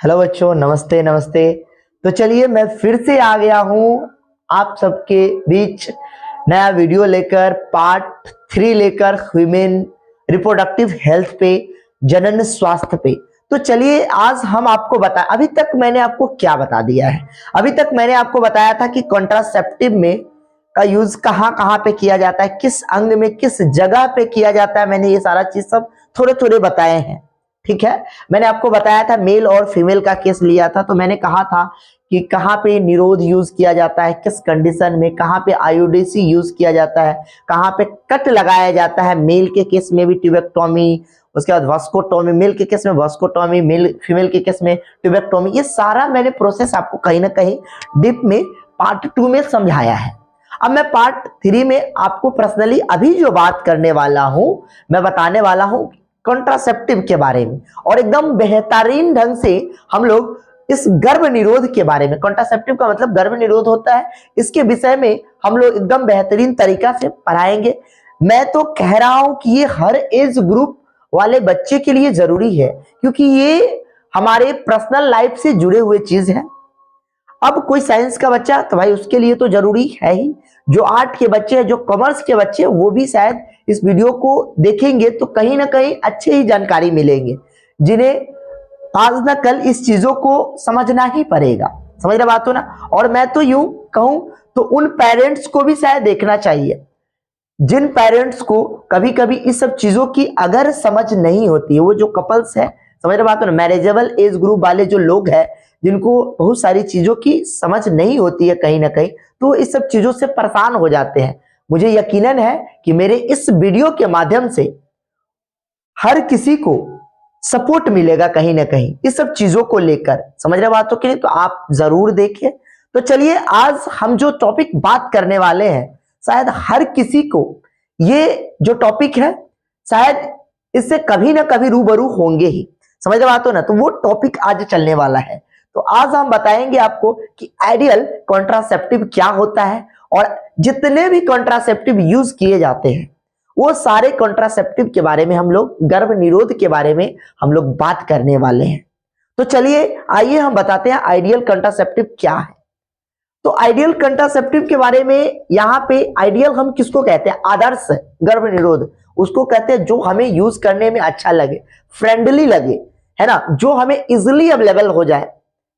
Hello बच्चों, नमस्ते नमस्ते। तो चलिए मैं फिर से आ गया हूँ आप सबके बीच नया वीडियो लेकर, पार्ट 3 लेकर, ह्यूमन रिप्रोडक्टिव हेल्थ पे, जनन स्वास्थ्य पे। तो चलिए आज हम आपको अभी तक मैंने आपको क्या बता दिया है। अभी तक मैंने आपको बताया था कि कॉन्ट्रासेप्टिव में का यूज कहाँ कहाँ पे किया जाता है, किस अंग में किस जगह पे किया जाता है। मैंने ये सारा चीज सब थोड़े थोड़े बताए हैं, ठीक है। मैंने आपको बताया था मेल और फीमेल का केस लिया था, तो मैंने कहा था कि कहाँ पे निरोध यूज किया जाता है, किस कंडीशन में, कहाँ पे आईयूडीसी यूज किया जाता है, कहाँ पे कट लगाया जाता है। मेल के केस में भी ट्यूबेक्टोमी, उसके बाद वास्कोटोमी, मेल के केस में वास्कोटोमी, मेल फीमेल के केस में ट्यूबेक्टोमी। ये सारा मैंने प्रोसेस आपको कहीं ना कहीं डीप में पार्ट 2 में समझाया है। अब मैं पार्ट 3 में आपको पर्सनली अभी जो बात करने वाला हूं, मैं बताने वाला हूं कॉन्ट्रासेप्टिव के बारे में, और एकदम बेहतरीन ढंग से हम लोग इस गर्भ निरोध के बारे में, कॉन्ट्रासेप्टिव का मतलब गर्भ निरोध होता है, इसके विषय में हम लोग एकदम बेहतरीन तरीका से पढ़ाएंगे। मैं तो कह रहा हूं कि ये हर एज ग्रुप वाले बच्चे के लिए जरूरी है, क्योंकि ये हमारे पर्सनल लाइफ से जुड़े हुए चीज है। अब कोई साइंस का बच्चा तो भाई उसके लिए तो जरूरी है ही, जो आर्ट के बच्चे हैं, जो कॉमर्स के बच्चे हैं, वो भी शायद इस वीडियो को देखेंगे तो कहीं ना कहीं अच्छी ही जानकारी मिलेंगे, जिन्हें आज ना कल इस चीजों को समझना ही पड़ेगा। समझ रहे बात हो ना। और मैं तो यूं कहूं तो उन पेरेंट्स को भी शायद देखना चाहिए जिन पेरेंट्स को कभी कभी इस सब चीजों की अगर समझ नहीं होती है। वो जो कपल्स है, समझ रहे बात हो ना, मैरिजेबल एज ग्रुप वाले जो लोग हैं, जिनको बहुत सारी चीजों की समझ नहीं होती है कहीं ना कहीं, तो इस सब चीजों से परेशान हो जाते हैं। मुझे यकीनन है कि मेरे इस वीडियो के माध्यम से हर किसी को सपोर्ट मिलेगा कहीं ना कहीं इस सब चीजों को लेकर। समझ रहे बातों के लिए तो आप जरूर देखिए। तो चलिए आज हम जो टॉपिक बात करने वाले हैं, शायद हर किसी को ये जो टॉपिक है, शायद इससे कभी ना कभी रूबरू होंगे ही। समझ रहे बात हो ना। तो वो टॉपिक आज चलने वाला है। तो आज हम बताएंगे आपको कि आइडियल कॉन्ट्रासेप्टिव क्या होता है, और जितने भी कॉन्ट्रासेप्टिव यूज किए जाते हैं वो सारे कॉन्ट्रासेप्टिव के बारे में हम लोग, गर्भ निरोध के बारे में हम लोग बात करने वाले हैं। तो चलिए आइए हम बताते हैं आइडियल कॉन्ट्रासेप्टिव क्या है। तो आइडियल कॉन्ट्रासेप्टिव के बारे में यहाँ पे आइडियल हम किसको कहते हैं? आदर्श गर्भ निरोध उसको कहते हैं जो हमें यूज करने में अच्छा लगे, फ्रेंडली लगे, है ना, जो हमें इजिली अवेलेबल हो जाए,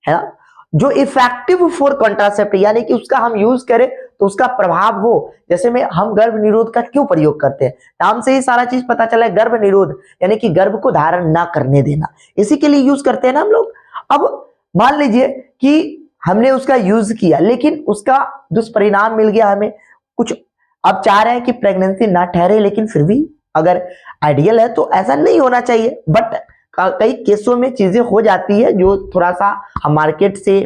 है ना, जो इफेक्टिव फॉर कॉन्ट्रासेप्टिव, यानी कि उसका हम यूज करें तो उसका प्रभाव हो। जैसे में हम गर्भ निरोध का क्यों प्रयोग करते हैं, नाम से ही सारा चीज पता चला है। गर्भ निरोध यानी कि गर्भ को धारण ना करने देना, इसी के लिए यूज करते हैं ना हम लोग। अब मान लीजिए कि हमने उसका यूज किया लेकिन उसका दुष्परिणाम मिल गया हमें कुछ। अब चाह रहे हैं कि प्रेगनेंसी ना ठहरे, लेकिन फिर भी अगर आइडियल है तो ऐसा नहीं होना चाहिए। बट कई केसों में चीजें हो जाती है जो थोड़ा सा हम मार्केट से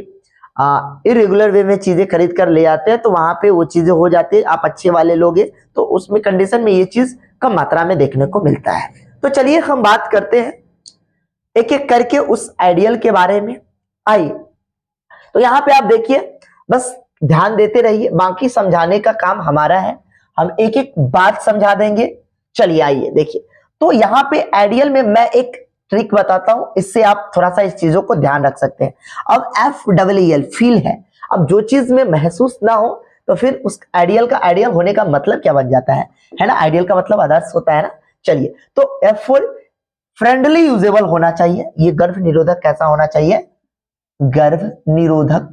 इरेगुलर वे में चीजें खरीद कर ले आते हैं, तो वहां पे वो चीजें हो जाती है। आप अच्छे वाले लोग हैं तो उसमें कंडीशन में ये चीज कम मात्रा में देखने को मिलता है। तो चलिए हम बात करते हैं एक एक करके उस आइडियल के बारे में। आइए, तो यहाँ पे आप देखिए, बस ध्यान देते रहिए, बाकी समझाने का काम हमारा है, हम एक एक बात समझा देंगे। चलिए आइए देखिए। तो यहाँ पे आइडियल में मैं एक ट्रिक बताता हूं, इससे आप थोड़ा सा इस चीजों को ध्यान रख सकते हैं। अब FEEL फील है। अब जो चीज में महसूस ना हो तो फिर उस आइडियल का आइडियल होने का मतलब क्या बन जाता है ना। आइडियल का मतलब आदर्श होता है ना। चलिए, तो F फॉर फ्रेंडली यूजेबल होना चाहिए। ये गर्भ निरोधक कैसा होना चाहिए? गर्भ निरोधक,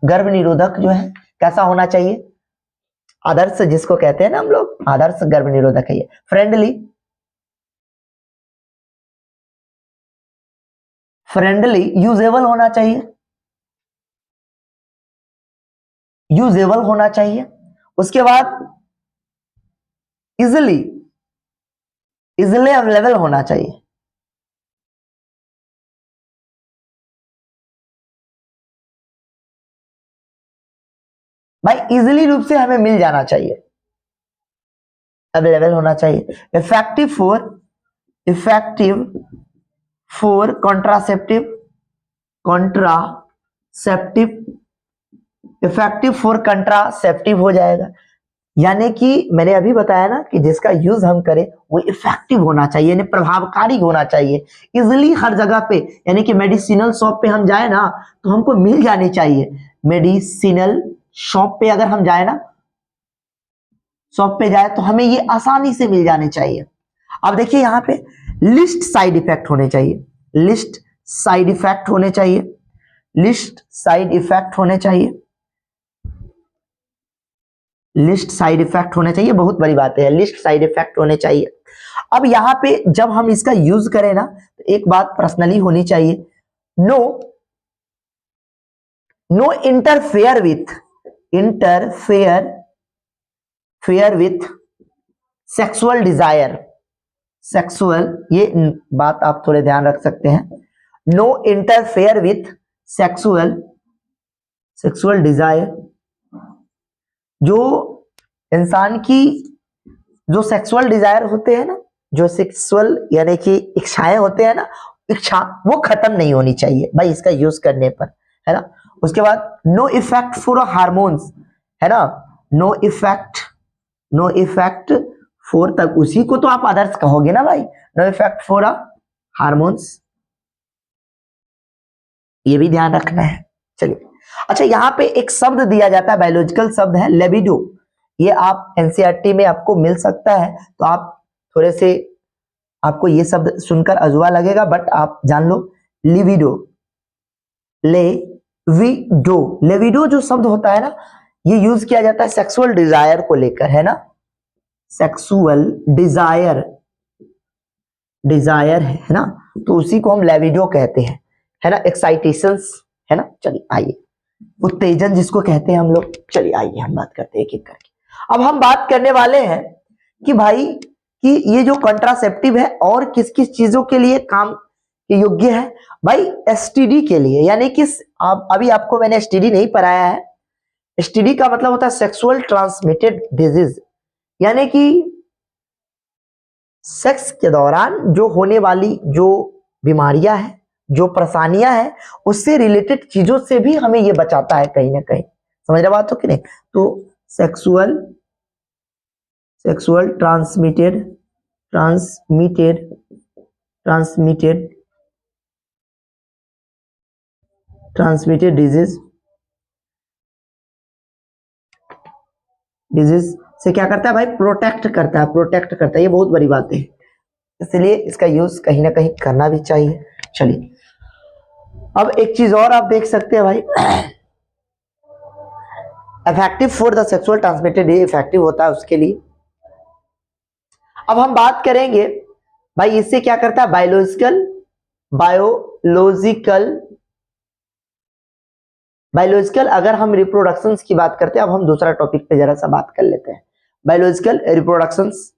गर्भ निरोधक जो है कैसा होना चाहिए? आदर्श जिसको कहते हैं ना हम लोग, आदर्श गर्भ निरोधक है ये। फ्रेंडली, यूजेबल होना चाहिए, यूजेबल होना चाहिए। उसके बाद इजिली, इजिली अवेलेबल होना चाहिए। भाई इजिली रूप से हमें मिल जाना चाहिए, अवेलेबल होना चाहिए। Effective for contraceptive, contraceptive, effective for contraceptive हो जाएगा। यानी कि मैंने अभी बताया ना कि जिसका यूज हम करें वो इफेक्टिव होना चाहिए, यानी प्रभावकारी होना चाहिए, इजिली हर जगह पे, यानी कि मेडिसिनल शॉप पे हम जाए ना तो हमको मिल जानी चाहिए। मेडिसिनल शॉप पे अगर हम जाए ना, शॉप पे जाए तो हमें ये आसानी से मिल जाने चाहिए। अब देखिए यहाँ पे लिस्ट साइड इफेक्ट होने चाहिए, लिस्ट साइड इफेक्ट होने चाहिए, लिस्ट साइड इफेक्ट होने चाहिए, लिस्ट साइड इफेक्ट होने चाहिए, बहुत बड़ी बात है, लिस्ट साइड इफेक्ट होने चाहिए। अब यहाँ पे जब हम इसका यूज करें ना तो एक बात पर्सनली होनी चाहिए, no no interfere with, fair with sexual desire, sexual, ये बात आप थोड़े ध्यान रख सकते हैं। No interfere with sexual desire, जो इंसान की जो सेक्सुअल डिजायर होते हैं ना, जो सेक्सुअल यानी कि इच्छाएं होते हैं ना, इच्छा वो खत्म नहीं होनी चाहिए भाई इसका यूज करने पर, है ना। उसके बाद नो इफेक्ट फॉर हार्मोन्स, है ना, no effect, no effect for, तक उसी को तो आप अदर्स कहोगे ना भाई, नो इफेक्ट फॉर हार्मोन्स, ये भी ध्यान रखना है। चलिए, अच्छा यहाँ पे एक शब्द दिया जाता है, बायोलॉजिकल शब्द है लेबिडो, ये आप एनसीईआरटी में आपको मिल सकता है, तो आप थोड़े से, आपको ये शब्द सुनकर अजूबा लगेगा बट आप जान लो, लिविडो, लेविडो, लेविडो जो शब्द होता है ना, ये यूज किया जाता है सेक्सुअल डिजायर को लेकर, है ना, सेक्सुअल डिजायर, डिजायर है ना, तो उसी को हम लेविडो कहते हैं, है ना, एक्साइटेशंस, है ना। चलिए आइए, उत्तेजन जिसको कहते हैं हम लोग। चलिए आइए हम बात करते हैं एक एक करके। अब हम बात करने वाले हैं कि भाई कि ये जो कंट्रासेप्टिव है और किस किस चीजों के लिए काम के योग्य है। भाई एसटीडी के लिए, यानी कि आप अभी आपको मैंने एसटीडी नहीं पढ़ाया है, एसटीडी का मतलब होता है सेक्सुअल ट्रांसमिटेड डिजीज, यानी कि सेक्स के दौरान जो होने वाली जो बीमारियां हैं, जो परेशानियां हैं, उससे रिलेटेड चीजों से भी हमें ये बचाता है कहीं ना कहीं, समझ रहे बात हो कि नहीं। तो sexual sexual transmitted transmitted transmitted transmitted disease, disease से क्या करता है भाई, प्रोटेक्ट करता है, प्रोटेक्ट करता है, ये बहुत बड़ी बात है, इसलिए इसका यूज कहीं ना कहीं करना भी चाहिए। चलिए, अब एक चीज और आप देख सकते हैं भाई, effective for the sexual transmitted, ये इफेक्टिव होता है उसके लिए। अब हम बात करेंगे भाई इससे क्या करता है, बायोलॉजिकल बायोलॉजिकल बायोलॉजिकल अगर हम रिप्रोडक्शंस की बात करते हैं, अब हम दूसरा टॉपिक पे जरा सा बात कर लेते हैं, बायोलॉजिकल रिप्रोडक्शंस,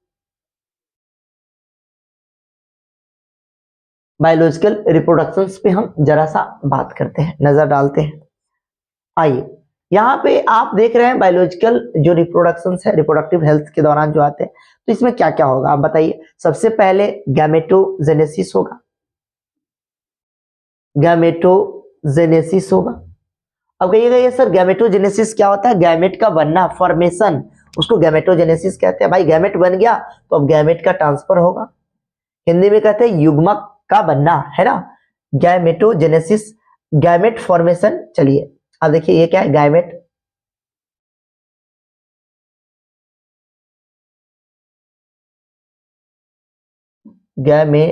बायोलॉजिकल रिप्रोडक्शंस पे हम जरा सा बात करते हैं, नजर डालते हैं। आइए, यहाँ पे आप देख रहे हैं बायोलॉजिकल जो रिप्रोडक्शंस है, रिप्रोडक्टिव हेल्थ के दौरान जो आते हैं, तो इसमें क्या क्या होगा आप बताइए। सबसे पहले गैमेटोजेनेसिस होगा, गैमेटोजेनेसिस होगा। अब कहिएगा ये सर गैमेटोजेनेसिस क्या होता है, गैमेट का बनना, फॉर्मेशन, उसको गैमेटोजेनेसिस कहते हैं। भाई गैमेट बन गया तो अब गैमेट का ट्रांसफर होगा, हिंदी में कहते हैं युग्मक का बनना, है ना, गैमेटोजेनेसिस, गैमेट फॉर्मेशन। चलिए अब देखिए ये क्या है, गैमेट, गैमे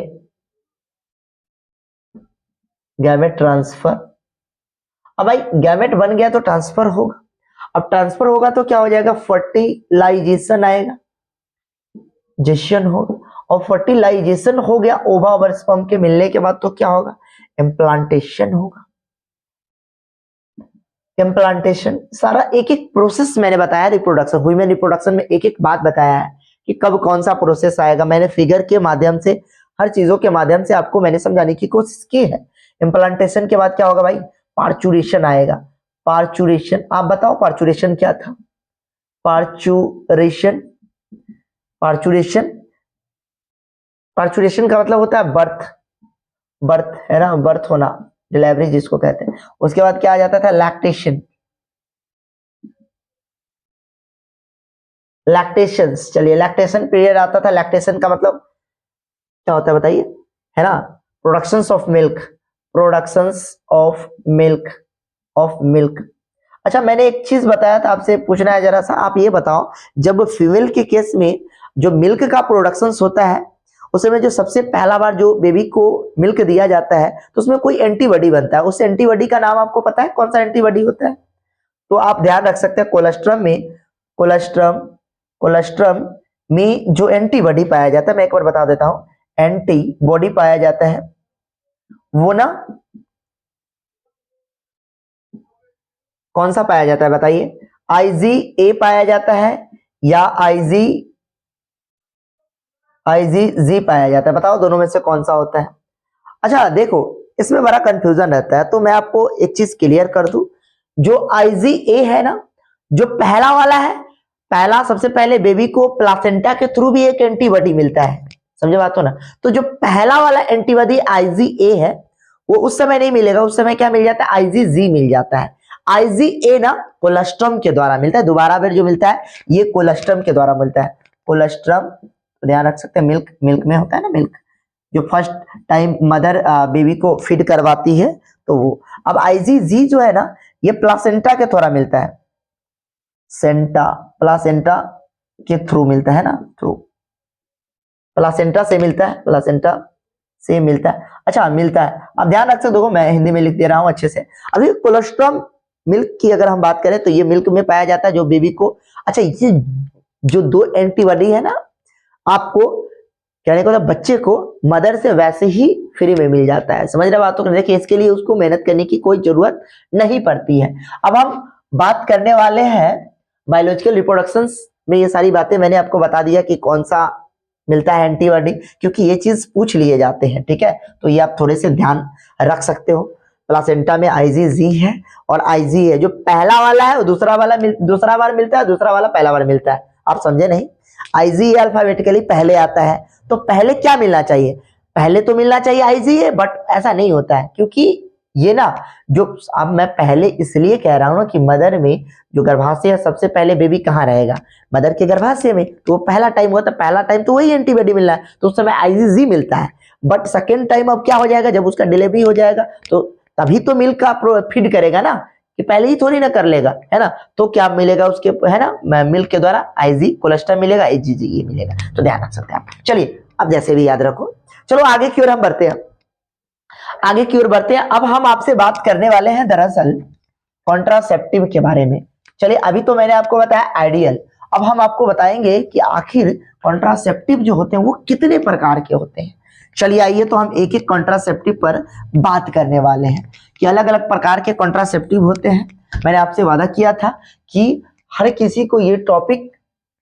गैमेट ट्रांसफर। अब भाई गैमेट बन गया तो ट्रांसफर होगा, अब ट्रांसफर होगा तो क्या हो जाएगा, फर्टिलाइजेशन आएगा, जेशन होगा, और फर्टिलाइजेशन हो गया ओवा और स्पर्म के मिलने के बाद तो क्या होगा, इम्प्लांटेशन होगा, इम्प्लांटेशन। सारा एक एक प्रोसेस मैंने बताया, रिप्रोडक्शन, ह्यूमन रिप्रोडक्शन में एक एक बात बताया है कि कब कौन सा प्रोसेस आएगा, मैंने फिगर के माध्यम से, हर चीजों के माध्यम से आपको मैंने समझाने की कोशिश की है। इम्प्लांटेशन के बाद क्या होगा भाई, पार्चुरेशन आएगा, पार्चुरेशन, आप बताओ पार्चुरेशन क्या था, पार्चुरेशन, पार्चुरेशन, पार्चुरेशन का मतलब होता है बर्थ, बर्थ है ना, बर्थ होना, डिलीवरी जिसको कहते हैं। उसके बाद क्या आ जाता था, लैक्टेशन, लैक्टेशन, चलिए लैक्टेशन पीरियड आता था। लैक्टेशन का मतलब क्या होता है बताइए, है ना, productions of milk, productions of milk, of milk. अच्छा मैंने एक चीज बताया था आपसे, पूछना है जरा सा, आप ये बताओ, जब फीमेल के केस में जो मिल्क का प्रोडक्शंस होता है उसमें जो सबसे पहला बार जो बेबी को मिल्क दिया जाता है तो उसमें कोई एंटीबॉडी बनता है, उस एंटीबॉडी का नाम आपको पता है कौन सा एंटीबॉडी होता है? तो आप ध्यान रख सकते हैं कोलेस्ट्रम में, कोलेस्ट्रम, कोलेस्ट्रम में जो एंटीबॉडी पाया जाता है, मैं एक बार बता देता हूं, एंटीबॉडी पाया जाता है वो ना कौन सा पाया जाता है बताइए, आईजी पाया जाता है या आईजी पाया जाता है, बताओ दोनों में से कौन सा होता है? अच्छा देखो इसमें बड़ा कंफ्यूजन रहता है, तो मैं आपको एक चीज क्लियर कर दूं, जो आईजी है ना, जो पहला वाला है, पहला सबसे पहले बेबी को प्लासेंटा के थ्रू भी एक एंटीबॉडी मिलता है, समझे बात हो ना? तो जो पहला वाला एंटीबॉडी आईजी है वो उस समय नहीं मिलेगा, उस समय क्या मिल जाता है, आईजी मिल जाता है। आईजी ना कोलेस्ट्रम के द्वारा मिलता है, दोबारा फिर जो मिलता है ये कोलेस्ट्रम के द्वारा मिलता है, कोलेस्ट्रम, ध्यान रख सकते हैं, मिल्क, मिल्क में होता है ना मिल्क, जो फर्स्ट टाइम मदर बेबी को फीड करवाती है तो वो। अब आईजी जो है ना ये प्लासेंटा के द्वारा मिलता है, सेंटा, प्लासेंटा के थ्रू मिलता है ना, थ्रू, प्लासेंटा से मिलता है, प्लासेंटा से मिलता है। अच्छा मिलता है, अब ध्यान रख सकते हो, मैं हिंदी में लिख दे रहा हूं अच्छे से। अभी कोलेस्ट्रॉम मिल्क की अगर हम बात करें तो ये मिल्क में पाया जाता है जो बेबी को, अच्छा ये जो दो एंटीबॉडी है ना आपको कहने को तो बच्चे को मदर से वैसे ही फ्री में मिल जाता है, समझ रहे बातों को? देखिए इसके लिए उसको मेहनत करने की कोई जरूरत नहीं पड़ती है। अब हम बात करने वाले हैं बायोलॉजिकल रिप्रोडक्शंस में, ये सारी बातें मैंने आपको बता दिया कि कौन सा मिलता है एंटीबॉडी, क्योंकि ये चीज पूछ लिए जाते हैं, ठीक है, तो ये आप थोड़े से ध्यान रख सकते हो। प्लासेंटा में आईजी है और आईजी है, जो पहला वाला है वो दूसरा बार मिलता है, दूसरा वाला पहला बार मिलता है, आप समझे नहीं? आईजी अल्फाबेटिकली पहले आता है, तो पहले क्या मिलना चाहिए, पहले तो मिलना चाहिए आईजी, बट ऐसा नहीं होता है, क्योंकि ये ना जो, अब मैं पहले इसलिए कह रहा हूं ना कि मदर में जो गर्भाशय है सबसे पहले बेबी कहाँ रहेगा, मदर के गर्भाशय में, तो वो पहला टाइम हुआ, तो पहला टाइम तो वही एंटीबॉडी मिलना है, तो उस समय आईजी मिलता है। बट सेकेंड टाइम अब क्या हो जाएगा, जब उसका डिलीवरी हो जाएगा तो तभी तो मिल्क का फीड करेगा ना, कि पहले ही थोड़ी ना कर लेगा, है ना? तो क्या मिलेगा उसके, है ना, मिल्क के द्वारा आईजी, कोलेस्ट्रॉल मिलेगा, आईजीजी ये मिलेगा, तो ध्यान रख सकते हैं आप। चलिए अब जैसे भी याद रखो, चलो आगे की ओर हम बढ़ते हैं, आगे की ओर बढ़ते हैं। अब हम आपसे बात करने वाले हैं दरअसल कॉन्ट्रासेप्टिव के बारे में। चलिए अभी तो मैंने आपको बताया आइडियल, अब हम आपको बताएंगे कि आखिर कॉन्ट्रासेप्टिव जो होते हैं वो कितने प्रकार के होते हैं। चलिए आइए तो हम एक एक कॉन्ट्रासेप्टिव पर बात करने वाले हैं कि अलग अलग प्रकार के कॉन्ट्रासेप्टिव होते हैं। मैंने आपसे वादा किया था कि हर किसी को ये टॉपिक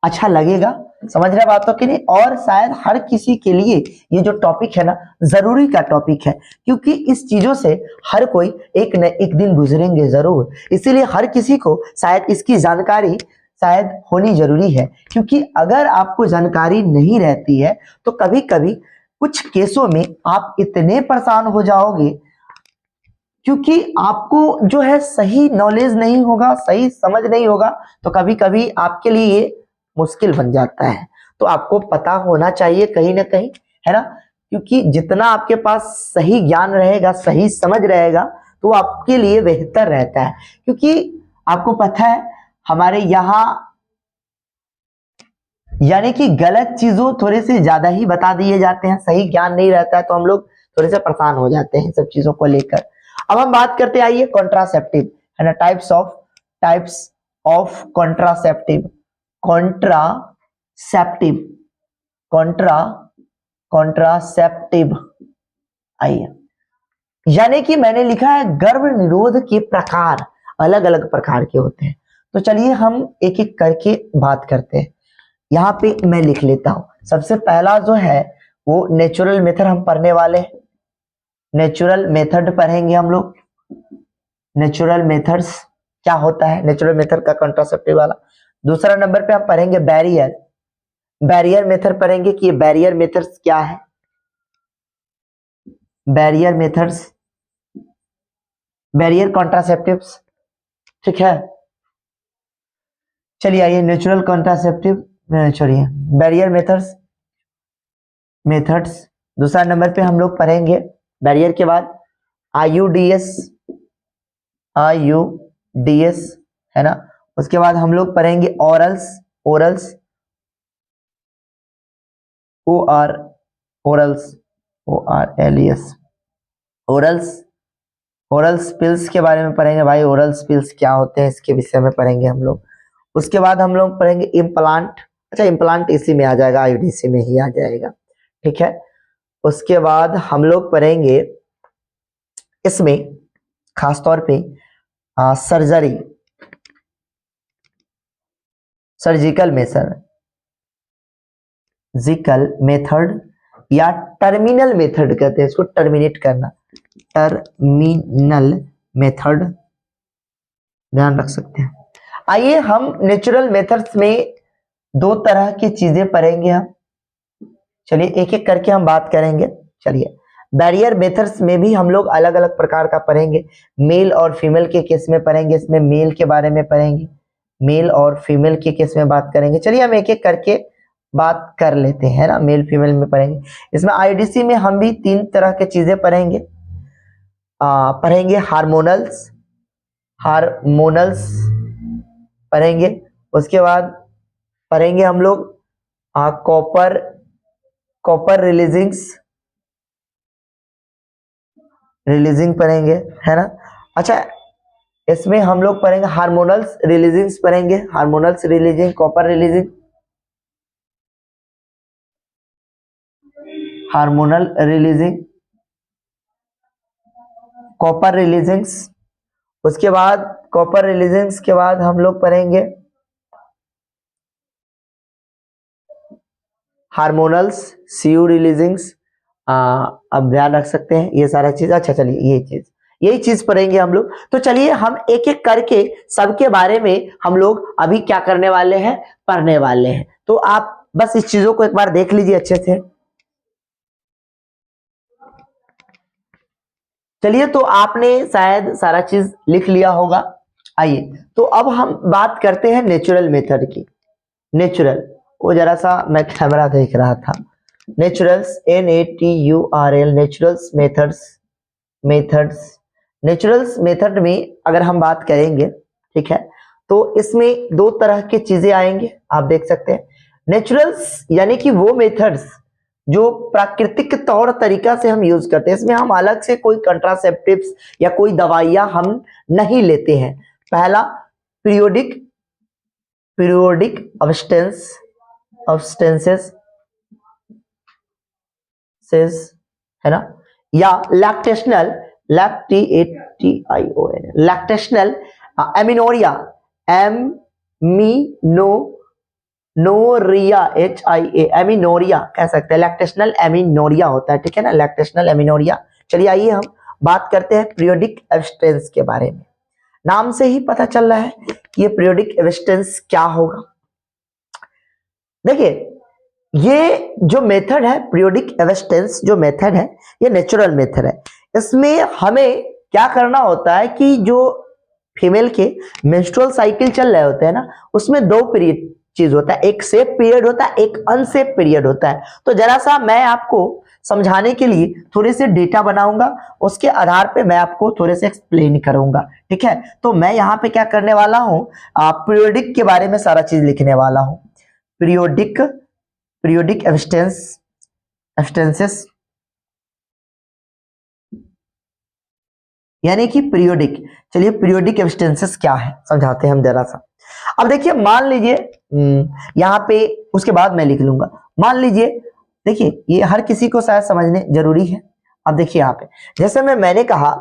अच्छा लगेगा, समझ रहे बातों के लिए, और शायद हर किसी के लिए ये जो टॉपिक है ना जरूरी का टॉपिक है, क्योंकि इस चीजों से हर कोई एक न एक दिन गुजरेंगे जरूर, इसीलिए हर किसी को शायद इसकी जानकारी शायद होनी जरूरी है, क्योंकि अगर आपको जानकारी नहीं रहती है तो कभी कभी कुछ केसों में आप इतने परेशान हो जाओगे, क्योंकि आपको जो है सही नॉलेज नहीं होगा, सही समझ नहीं होगा, तो कभी कभी आपके लिए ये मुश्किल बन जाता है। तो आपको पता होना चाहिए कहीं ना कहीं, है ना, क्योंकि जितना आपके पास सही ज्ञान रहेगा, सही समझ रहेगा, तो आपके लिए बेहतर रहता है। क्योंकि आपको पता है हमारे यहाँ यानी कि गलत चीजों थोड़े से ज्यादा ही बता दिए जाते हैं, सही ज्ञान नहीं रहता है, तो हम लोग थोड़े से परेशान हो जाते हैं सब चीजों को लेकर। अब हम बात करते हैं, आइए कॉन्ट्रासेप्टिव, है ना, types of contraceptive, contraceptive, contraceptive, आइए, यानी कि मैंने लिखा है गर्भ निरोध के प्रकार अलग अलग प्रकार के होते हैं। तो चलिए हम एक एक करके बात करते हैं। यहाँ पे मैं लिख लेता हूं, सबसे पहला जो है वो नेचुरल मेथड हम पढ़ने वाले हैं, नेचुरल मेथड पढ़ेंगे हम लोग। नेचुरल मेथड्स क्या होता है, नेचुरल मेथड का कॉन्ट्रासेप्टिव वाला। दूसरा नंबर पे हम पढ़ेंगे बैरियर, बैरियर मेथड पढ़ेंगे कि ये बैरियर मेथड्स क्या है, बैरियर मेथड्स, बैरियर कॉन्ट्रासेप्टिव्स, ठीक है। चलिए आइए नेचुरल कॉन्ट्रासेप्टिव, छोड़िए, बैरियर मेथड्स। दूसरा नंबर पे हम लोग पढ़ेंगे बैरियर के बाद आईयूडीएस है ना। उसके बाद हम लोग पढ़ेंगे ओरल्स ओआरएलईएस ओरल्स पिल्स के बारे में पढ़ेंगे भाई। ओरल्स पिल्स क्या होते हैं इसके विषय में पढ़ेंगे हम लोग। उसके बाद हम लोग पढ़ेंगे इम्प्लांट। अच्छा, इम्प्लांट इसी में आ जाएगा, आईयूडीसी में ही आ जाएगा, ठीक है। उसके बाद हम लोग पढ़ेंगे इसमें खास तौर पे सर्जिकल मेथड या टर्मिनल मेथड कहते हैं इसको, टर्मिनेट करना, टर्मिनल मेथड ध्यान रख सकते हैं। आइए हम नेचुरल मेथड्स में दो तरह की चीजें पढ़ेंगे हम। चलिए एक एक करके हम बात करेंगे। चलिए, बैरियर मेथड्स में भी हम लोग अलग अलग प्रकार का पढ़ेंगे, मेल और फीमेल के केस में पढ़ेंगे। इसमें मेल के बारे में पढ़ेंगे, मेल और फीमेल के केस में बात करेंगे। चलिए हम एक एक करके बात कर लेते हैं ना, मेल फीमेल में पढ़ेंगे। इसमें आईडीसी में हम भी तीन तरह के चीजें पढ़ेंगे। हार्मोनल्स पढ़ेंगे। उसके बाद पढ़ेंगे हम लोग कॉपर रिलीजिंग पढ़ेंगे, है ना। अच्छा, इसमें हम लोग पढ़ेंगे हार्मोनल्स रिलीजिंग पढ़ेंगे, hormonals releasing, copper releasing, hormonal releasing, copper releasings. उसके बाद कॉपर रिलीजिंग्स के बाद हम लोग पढ़ेंगे हार्मोनल्स सीयू रिलीजिंग्स। अब ध्यान रख सकते हैं ये सारा चीज। अच्छा चलिए यही चीज पढ़ेंगे हम लोग। तो चलिए हम एक एक करके सबके बारे में हम लोग अभी क्या करने वाले हैं, पढ़ने वाले हैं। तो आप बस इस चीजों को एक बार देख लीजिए अच्छे से। चलिए, तो आपने शायद सारा चीज लिख लिया होगा। आइए तो अब हम बात करते हैं नेचुरल मेथड की। नेचुरल, वो जरा सा मैं कैमरा देख रहा था। नेचुरल्स NATURL, नेचुरल्स मेथड में अगर हम बात करेंगे, ठीक है, तो इसमें दो तरह की चीजें आएंगे, आप देख सकते हैं। नेचुरल्स यानी कि वो मेथड्स जो प्राकृतिक तौर तरीका से हम यूज करते हैं। इसमें हम अलग से कोई कंट्रासेप्टिव्स या कोई दवाइयां हम नहीं लेते हैं। पहला पीरियोडिक अब्स्टेंसेस है ना, या लैक्टेशनल एमिनोरिया एमिनोरिया कह सकते हैं। लैक्टेशनल एमिनोरिया होता है, ठीक है ना, लैक्टेशनल एमिनोरिया। चलिए आइए हम बात करते हैं पीरियोडिक एब्स्टेंस के बारे में। नाम से ही पता चल रहा है कि ये पीरियोडिक एब्स्टेंस क्या होगा। देखिए, ये जो मेथड है पीरियोडिक एब्स्टेंस जो मेथड है, ये नेचुरल मेथड है। इसमें हमें क्या करना होता है कि जो फीमेल के मेंस्ट्रुअल साइकिल चल रहे होते हैं ना, उसमें दो पीरियड चीज होता है, एक सेफ पीरियड होता है, एक अनसेफ पीरियड होता है। तो जरा सा मैं आपको समझाने के लिए थोड़े से डेटा बनाऊंगा, उसके आधार पे मैं आपको थोड़े से एक्सप्लेन करूंगा, ठीक है। तो मैं यहाँ पे क्या करने वाला हूँ, पीरियोडिक के बारे में सारा चीज लिखने वाला हूँ। पीरियोडिक एब्स्टेंसेस यानी कि पीरियोडिक। चलिए पीरियोडिक एब्स्टेंसेस क्या है समझाते हैं हम जरा सा। अब देखिए, मान लीजिए यहाँ पे, उसके बाद मैं लिख लूंगा। मान लीजिए, देखिए ये हर किसी को शायद समझने जरूरी है। अब देखिए यहाँ पे, जैसे मैंने कहा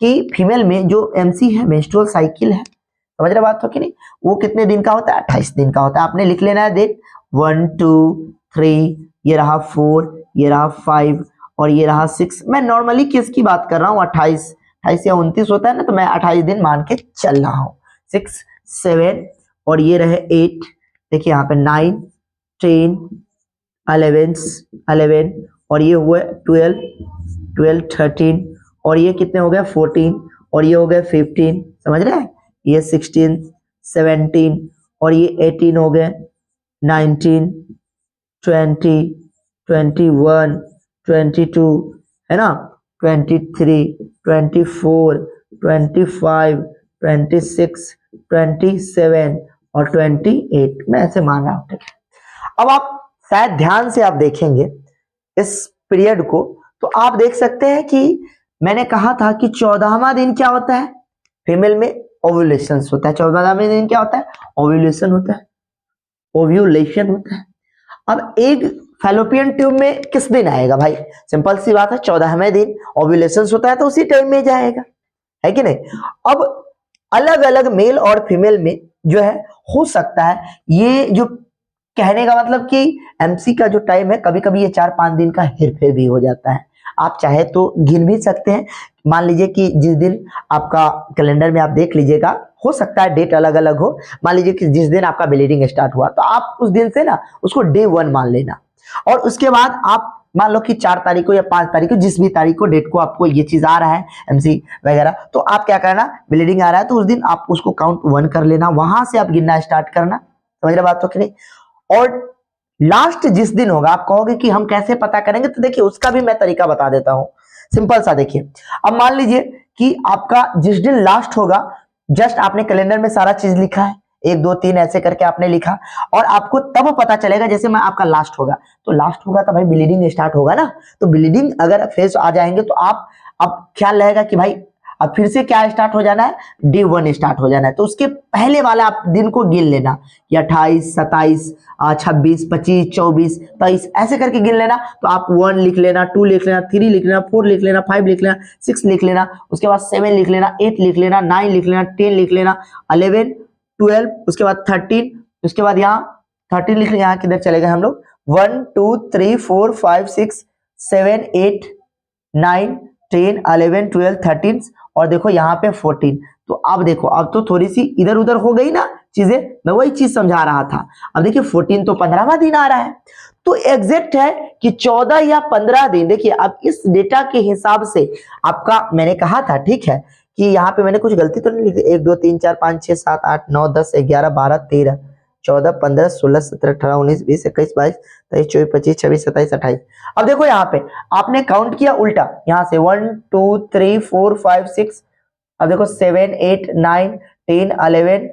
कि फीमेल में जो MC है, मेंस्ट्रुअल साइकिल है, समझ रहे बात हो कि नहीं, वो कितने दिन का होता है, 28 दिन का होता है। आपने लिख लेना है डेट 1 2 3, ये रहा 4, ये रहा 5 और ये रहा 6। मैं नॉर्मली किसकी बात कर रहा हूँ, 28 या 29 होता है ना, तो मैं 28 दिन मान के चल रहा हूँ। 6 7 और ये रहे 8, देखिए यहाँ पे 9 10 11 और ये हुए 12 13 और ये कितने हो गए 14 और ये हो गए 15, समझ रहे हैं, ये 16 17 और ये 18 हो गए, 19, 20, 21, 22, है ना, 23, 24, 25, 26, 27 और 28, मैं ऐसे मान रहा हूं, ठीक है। अब आप शायद ध्यान से आप देखेंगे इस पीरियड को, तो आप देख सकते हैं कि मैंने कहा था कि 14वां दिन क्या होता है, फीमेल में ओव्यूलेशन होता है। 14वां दिन क्या होता है, ओव्यूलेशन होता है, ओव्यूलेशन होता है। अब एक फैलोपियन ट्यूब में किस दिन आएगा भाई, सिंपल सी बात है, 14वें दिन ओव्यूलेशन होता है तो उसी टाइम में जाएगा, है कि नहीं। अब अलग अलग मेल और फीमेल में जो है हो सकता है, ये जो कहने का मतलब कि एमसी का जो टाइम है, कभी कभी ये 4-5 दिन का हेरफेर भी हो जाता है। आप चाहे तो गिन भी सकते हैं, मान लीजिए कि जिस दिन आपका कैलेंडर में आप देख लीजिएगा, हो सकता है डेट अलग अलग हो। मान लीजिए कि जिस दिन आपका ब्लीडिंग स्टार्ट हुआ, तो आप उस दिन से ना उसको डे 1 मान लेना, और उसके बाद आप मान लो कि 4 तारीख को या 5 तारीख को, जिस भी तारीख को डेट को आपको ये चीज आ रहा है एमसी वगैरह, तो आप क्या करना, ब्लीडिंग आ रहा है तो उस दिन आप उसको काउंट 1 कर लेना, वहां से आप गिनना स्टार्ट करना। समझ रहे बात तो कि नहीं। और लास्ट जिस दिन होगा, आप कहोगे कि हम कैसे पता करेंगे, तो देखिए उसका भी मैं तरीका बता देता हूं, सिंपल सा। देखिए अब मान लीजिए कि आपका जिस दिन लास्ट होगा, जस्ट आपने कैलेंडर में सारा चीज लिखा है, 1 2 3 ऐसे करके आपने लिखा, और आपको तब पता चलेगा जैसे मैं आपका लास्ट होगा, तो लास्ट होगा तो भाई ब्लीडिंग स्टार्ट होगा ना, तो ब्लीडिंग अगर फेज आ जाएंगे तो आप अब ख्याल रहेगा कि भाई अब फिर से क्या स्टार्ट हो जाना है, डे 1 स्टार्ट हो जाना है, तो उसके पहले वाला आप दिन को गिन लेना कि 28, 27, 26, 25, 24, 23 ऐसे करके गिन लेना। तो आप 1 लिख लेना, 2 लिख लेना, 3 लिख लेना, 4 लिख लेना, 5 लिख लेना, 6 लिख लेना, उसके बाद 7 लिख लेना, 8 लिख लेना, 9 लिख लेना, 10 लिख लेना, 11, 12, उसके बाद 13, उसके बाद यहाँ 13 लिख लेना, यहाँ किधर चले गए हम लोग, 1 2 3 4 5 6 7 8 9 10 11 12 13, और देखो यहाँ पे 14। तो अब देखो, अब तो थोड़ी सी इधर उधर हो गई ना चीजें, मैं वही चीज समझा रहा था। अब देखिए 14 तो 15वां दिन आ रहा है, तो एग्जैक्ट है कि 14 या 15 दिन। देखिए अब इस डेटा के हिसाब से आपका, मैंने कहा था ठीक है कि यहाँ पे मैंने कुछ गलती तो नहीं लिखी, 1 2 3 4 5 6 7 8 9 10 11 12 13 14 15 16 17 18 19 20 21 22 23 24 25 26 27 28। अब देखो यहाँ पे आपने काउंट किया उल्टा, यहाँ से 1 2 3 4 5 6, अब देखो 7 8 9 10 11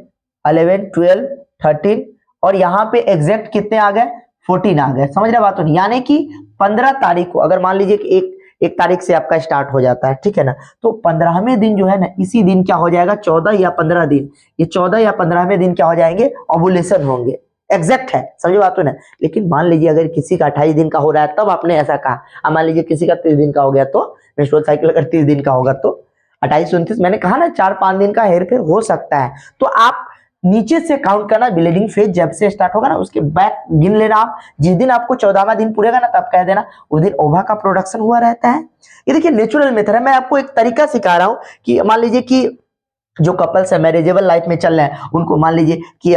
11 12 13, और यहाँ पे एग्जैक्ट कितने आ गए, 14 आ गए। समझ रहे बात नहीं, यानी कि 15 तारीख को, अगर मान लीजिए कि एक तारीख से आपका स्टार्ट हो जाता है, ठीक है ना, तो 15वें दिन जो है ना, इसी दिन क्या हो जाएगा, 14 या 15 दिन, ये 14 या 15वें दिन क्या हो जाएंगे, ओवुलेशन होंगे। एग्जैक्ट है, समझो बात तो ना। लेकिन मान लीजिए अगर किसी का 28 दिन का हो रहा है, तब आपने ऐसा कहा, अब मान लीजिए किसी का 30 दिन का हो गया, तो मेंस्ट्रुअल साइकिल अगर 30 दिन का होगा, तो 28 29, मैंने कहा ना 4-5 दिन का हेरफेर हो सकता है। तो आप नीचे से काउंट करना, ब्लीडिंग फेज जब से स्टार्ट होगा ना, उसके बैक गिन लेना। आप जिस दिन आपको 14वां दिन पूरेगा ना, तब कह देना उस दिन ओवा का प्रोडक्शन हुआ रहता है। ये देखिए नेचुरल मेथड है, मैं आपको एक तरीका सिखा रहा हूं कि मान लीजिए कि जो कपल्स है मैरिजेबल लाइफ में चल रहे हैं, उनको मान लीजिए कि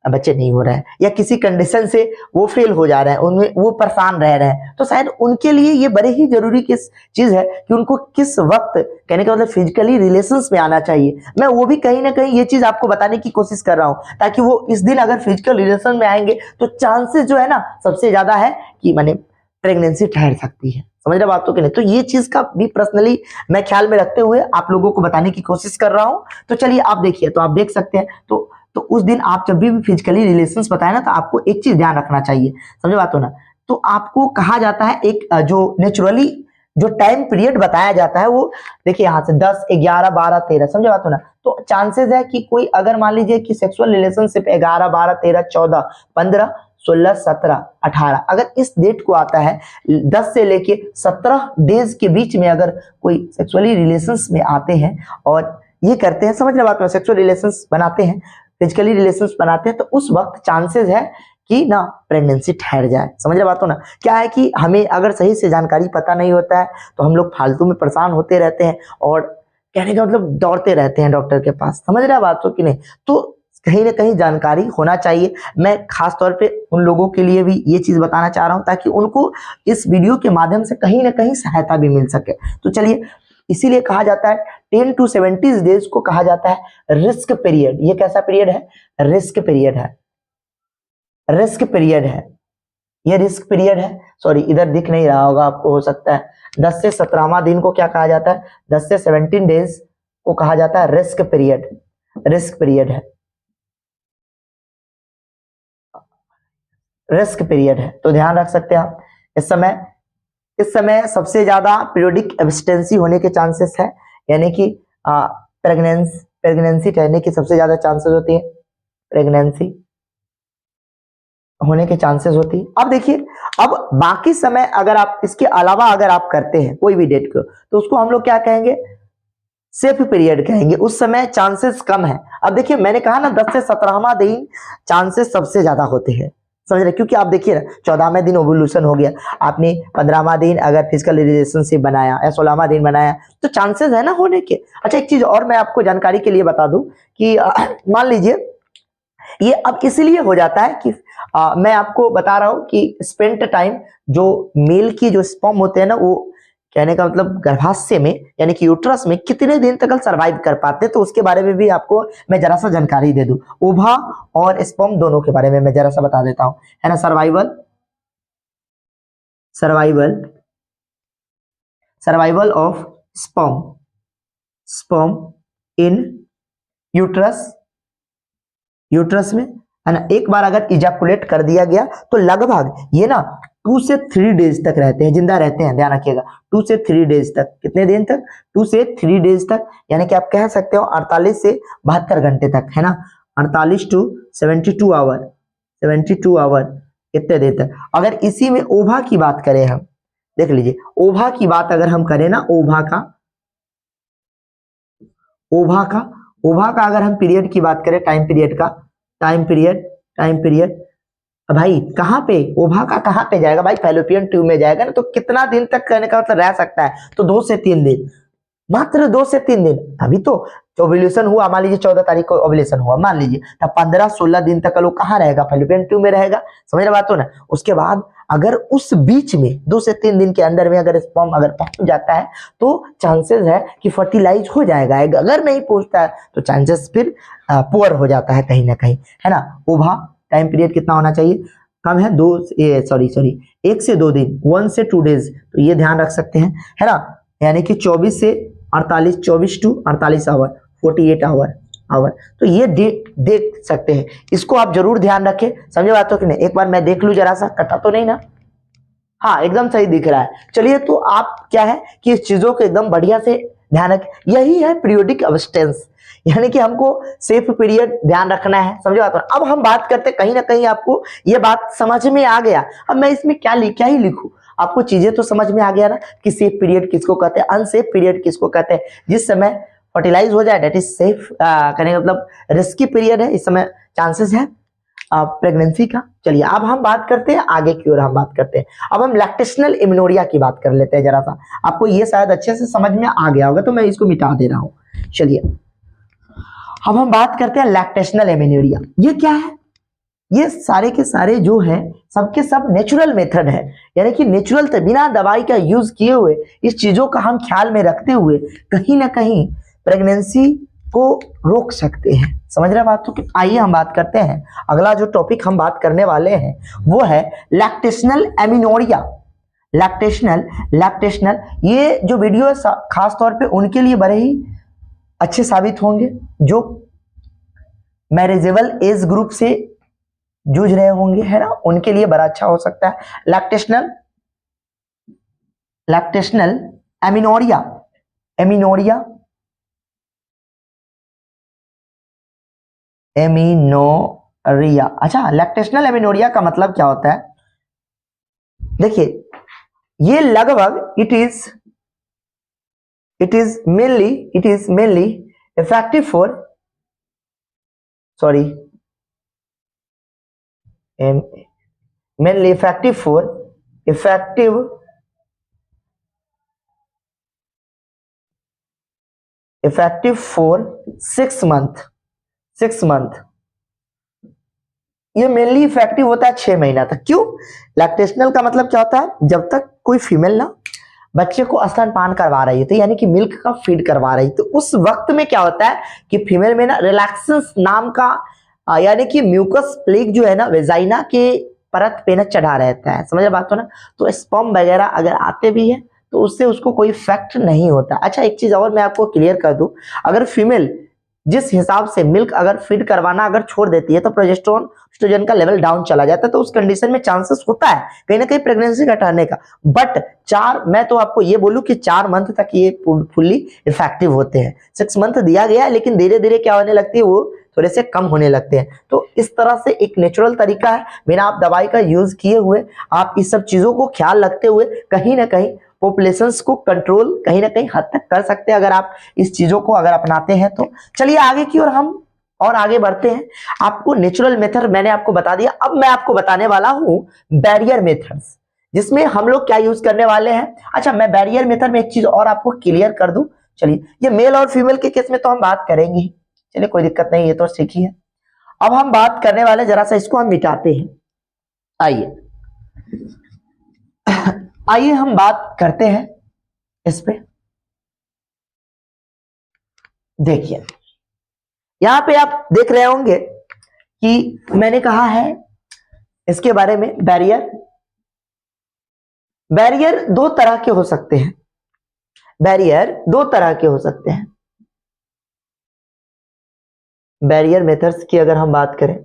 बच्चे नहीं हो रहे हैं, या किसी कंडीशन से वो फेल हो जा रहे हैं, उनमें वो परेशान रह रहे हैं, तो शायद उनके लिए ये बड़े ही जरूरी किस चीज है कि उनको किस वक्त, कहने का मतलब फिजिकली रिलेशंस में आना चाहिए। मैं वो भी कहीं ना कहीं ये चीज आपको बताने की कोशिश कर रहा हूं, ताकि वो इस दिन अगर फिजिकल रिलेशन में आएंगे तो चांसेस जो है ना सबसे ज्यादा है कि माने प्रेगनेंसी ठहर सकती है। समझ रहे बात तो कि नहीं। तो ये चीज का भी पर्सनली मैं ख्याल में रखते हुए आप लोगों को बताने की कोशिश कर रहा हूं। तो चलिए आप देखिए, तो आप देख सकते हैं, तो उस दिन आप जब भी फिजिकली रिलेशंस बताए ना, तो आपको एक चीज ध्यान रखना चाहिए, समझे बात हो ना। तो आपको कहा जाता है एक जो नेचुरली जो टाइम पीरियड बताया जाता है, वो देखिए यहाँ से 10 11 12 13, समझे बात हो ना। तो चांसेस है कि कोई अगर मान लीजिए कि सेक्सुअल रिलेशनशिप 11 12 13 14 15 16 17 18, अगर इस डेट को आता है, 10 से लेके 17 डेज के बीच में अगर कोई सेक्सुअली रिलेशंस में आते हैं और ये करते हैं, समझ रहे बात में, सेक्सुअल रिलेशंस बनाते हैं, फिजिकली रिलेशंस बनाते हैं, तो उस वक्त चांसेस है कि ना प्रेगनेंसी ठहर जाए। समझ रहे बात हो ना। क्या है कि हमें अगर सही से जानकारी पता नहीं होता है, तो हम लोग फालतू में परेशान होते रहते हैं, और कहने का मतलब दौड़ते रहते हैं डॉक्टर के पास। समझ रहे बात हो कि नहीं। तो कहीं ना कहीं जानकारी होना चाहिए। मैं खास तौर पे उन लोगों के लिए भी ये चीज बताना चाह रहा हूं, ताकि उनको इस वीडियो के माध्यम से कहीं ना कहीं सहायता भी मिल सके। तो चलिए, इसीलिए कहा जाता है 10 to 70 डेज को कहा जाता है रिस्क पीरियड। ये कैसा पीरियड है, रिस्क पीरियड है। रिस्क पीरियड है, ये रिस्क पीरियड है। सॉरी, इधर दिख नहीं रहा होगा आपको, हो सकता है 10 से 17वां दिन को क्या कहा जाता है, 10 से 17 डेज को कहा जाता है रिस्क पीरियड, रिस्क पीरियड है, रिस्क पीरियड है। तो ध्यान रख सकते हैं आप। इस समय सबसे ज्यादा पीरियोडिक एब्स्टेंसी होने के चांसेस है, यानी कि प्रेगनेंसी ठहरने की सबसे ज्यादा चांसेस होती है, प्रेगनेंसी होने के चांसेस होती है। अब देखिए, अब बाकी समय अगर आप इसके अलावा अगर आप करते हैं कोई भी डेट को, तो उसको हम लोग क्या कहेंगे, सेफ पीरियड कहेंगे, उस समय चांसेस कम है। अब देखिए मैंने कहा ना 10 से 17वां दिन चांसेस सबसे ज्यादा होते हैं, समझ रहे, क्योंकि आप देखिए ना 14वें दिन ओवुलेशन हो गया, आपने 15वां दिन अगर फिजिकल रिलेशनशिप बनाया या 16वां दिन बनाया, तो चांसेस है ना होने के। अच्छा, एक चीज और मैं आपको जानकारी के लिए बता दूं कि मान लीजिए ये अब इसलिए हो जाता है कि मैं आपको बता रहा हूं कि स्पेंट टाइम, जो मेल की जो स्पर्म होते हैं ना, वो कहने का मतलब गर्भाशय में यानी कि यूट्रस में कितने दिन तक सरवाइव कर पाते हैं, तो उसके बारे में भी आपको मैं जरा सा जानकारी दे दूं। ओवा और स्पर्म दोनों के बारे में मैं जरा सा बता देता हूं, है ना। Survival survival survival of sperm in uterus में, है ना। एक बार अगर इजैकुलेट कर दिया गया तो लगभग ये ना 2 से 3 डेज तक रहते हैं, जिंदा रहते हैं, ध्यान रखिएगा। 2 से 3 डेज तक, कितने दिन तक, 2 से 3 डेज तक, यानी कि आप कह सकते हो 48 से 72 घंटे तक, है ना। 48 टू 72 आवर, 72 आवर, इतने देर तक। अगर इसी में ओवा की बात करें हम, देख लीजिए ओवा की बात अगर हम करें ना, ओवा का अगर हम पीरियड की बात करें, टाइम पीरियड, भाई कहां पे ओवा का कहां पे जाएगा भाई, फैलोपियन ट्यूब में जाएगा ना। तो कितना दिन तक कहने का मतलब रह सकता है, तो 2 से 3 दिन, मात्र 2 से 3 दिन। अभी तो ओव्यूलेशन हुआ, मान लीजिए 14 तारीख को ओव्यूलेशन हुआ, मान लीजिए तब 15-16 दिन तक लोग कहाँ रहेगा, फैलोपियन ट्यूब में रहेगा, समझ रहे बात हो ना। उसके बाद अगर उस बीच में 2 से 3 दिन के अंदर में अगर स्पर्म अगर पहुंच जाता है, तो चांसेस है कि फर्टिलाइज हो जाएगा। अगर नहीं पहुंचता है तो चांसेस फिर पुअर हो जाता है कहीं ना कहीं, है ना। ओवा टाइम पीरियड कितना होना चाहिए, कम है, 1 से 2 दिन, 1 से 2 डेज, तो ये ध्यान रख सकते हैं, है ना। यानी कि 24 से 48, 24 टू 48 आवर, 48 आवर, तो ये देख सकते हैं। इसको आप जरूर ध्यान रखें, समझे बात हो कि नहीं। एक बार मैं देख लूं जरा सा, कटा तो नहीं ना, हाँ एकदम सही दिख रहा है। चलिए, तो आप क्या है कि इस चीजों को एकदम बढ़िया से ध्यान रखें, यही है पीरियोडिक अब्स्टेंस, यानी कि हमको सेफ पीरियड ध्यान रखना है, समझे बात। अब हम बात करते हैं, कहीं ना कहीं आपको ये बात समझ में आ गया। अब मैं इसमें क्या ही लिखूं, आपको चीजें तो समझ में आ गया ना कि सेफ पीरियड किसको कहते हैं, अनसेफ पीरियड किसको कहते हैं। जिस समय फर्टिलाइज हो जाए दैट इज सेफ, कहने का मतलब रिस्की पीरियड है, इस समय चांसेस है प्रेगनेंसी का। चलिए अब हम बात करते हैं आगे की ओर, हम बात करते हैं, अब हम लैक्टेशनल इम्यूनोरिया की बात कर लेते हैं जरा सा। आपको ये शायद अच्छे से समझ में आ गया होगा, तो मैं इसको मिटा दे रहा हूं। चलिए अब हम बात करते हैं लैक्टेशनल एमिनोरिया। ये क्या है, ये सारे के सारे जो है सबके सब नेचुरल मेथड है, यानी कि नेचुरल बिना दवाई का यूज किए हुए, इस चीजों का हम ख्याल में रखते हुए कहीं ना कहीं प्रेगनेंसी को रोक सकते हैं, समझ रहे बात। तो कि आइए हम बात करते हैं, अगला जो टॉपिक हम बात करने वाले हैं वो है लैक्टेशनल एमिनोरिया। लैक्टेशनल ये जो वीडियो है खास तौर पे उनके लिए बड़े ही अच्छे साबित होंगे जो मैरिजेबल एज ग्रुप से जूझ रहे होंगे, है ना, उनके लिए बड़ा अच्छा हो सकता है। लैक्टेशनल एमिनोरिया अच्छा, लैक्टेशनल एमिनोरिया का मतलब क्या होता है, देखिए ये लगभग it is mainly effective for mainly effective for 6 month। ये मेनली इफेक्टिव होता है 6 महीना तक। क्यों, लैक्टेशनल का मतलब क्या होता है, जब तक कोई फीमेल ना बच्चे को स्तनपान करवा रही है, तो यानी कि मिल्क का फीड करवा रही है, तो उस वक्त में क्या होता है कि फीमेल में ना रिलैक्सेंस नाम का यानी कि म्यूकस प्लेग जो है ना वेजाइना के परत पे ना चढ़ा रहता है, समझ बात हो ना। तो स्पर्म वगैरह अगर आते भी है तो उससे उसको कोई इफेक्ट नहीं होता। अच्छा एक चीज और मैं आपको क्लियर कर दूं, अगर फीमेल जिस हिसाब से मिल्क अगर फीड करवाना अगर छोड़ देती है तो प्रोजेस्टेरोन एस्ट्रोजन का लेवल डाउन चला जाता है, तो उस कंडीशन में चांसेस होता है कहीं ना कहीं प्रेगनेंसी घटाने का। बट मैं तो आपको ये बोलूं कि 4 मंथ तक ये फुल्ली इफेक्टिव होते हैं। 6 मंथ दिया गया है लेकिन धीरे धीरे क्या होने लगती है, वो थोड़े से कम होने लगते हैं। तो इस तरह से एक नेचुरल तरीका है, बिना आप दवाई का यूज किए हुए आप इस सब चीजों को ख्याल रखते हुए कहीं ना कहीं पॉपुलेशंस को कंट्रोल कहीं ना कहीं हद तक कर सकते हैं, अगर आप इस चीजों को अगर अपनाते हैं तो। चलिए आगे की ओर हम और आगे बढ़ते हैं। आपको नेचुरल मेथड मैंने आपको बता दिया, अब मैं आपको बताने वाला हूं बैरियर मेथड्स, जिसमें हम लोग क्या यूज करने वाले हैं। अच्छा मैं बैरियर मेथड में एक चीज और आपको क्लियर कर दूं। चलिए ये मेल और फीमेल के केस में तो हम बात करेंगे ही, चलिए कोई दिक्कत नहीं, ये तो सीखिए। अब हम बात करने वाले, जरा सा इसको हम मिटाते हैं। आइए आइए हम बात करते हैं इस पे। देखिए यहां पे आप देख रहे होंगे कि मैंने कहा है इसके बारे में बैरियर। बैरियर 2 तरह के हो सकते हैं, बैरियर 2 तरह के हो सकते हैं। बैरियर मेथड्स की अगर हम बात करें,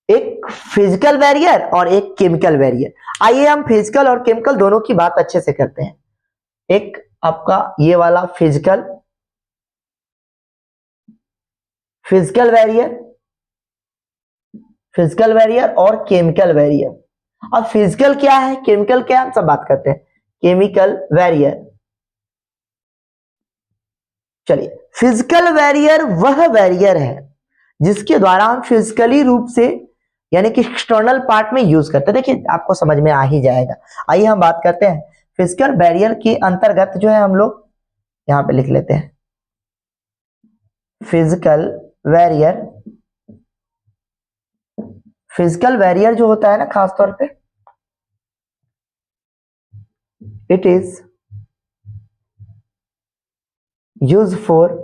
एक फिजिकल बैरियर और एक केमिकल बैरियर। आइए हम फिजिकल और केमिकल दोनों की बात अच्छे से करते हैं। एक आपका ये वाला फिजिकल बैरियर, फिजिकल बैरियर और केमिकल बैरियर। अब फिजिकल क्या है केमिकल क्या है सब बात करते हैं। केमिकल बैरियर, चलिए फिजिकल बैरियर वह बैरियर है जिसके द्वारा हम फिजिकली रूप से यानी कि एक्सटर्नल पार्ट में यूज करते हैं। देखिए आपको समझ में आ ही जाएगा। आइए हम बात करते हैं फिजिकल बैरियर के अंतर्गत जो है हम लोग यहां पे लिख लेते हैं फिजिकल बैरियर। फिजिकल बैरियर जो होता है ना खास तौर पे it is use for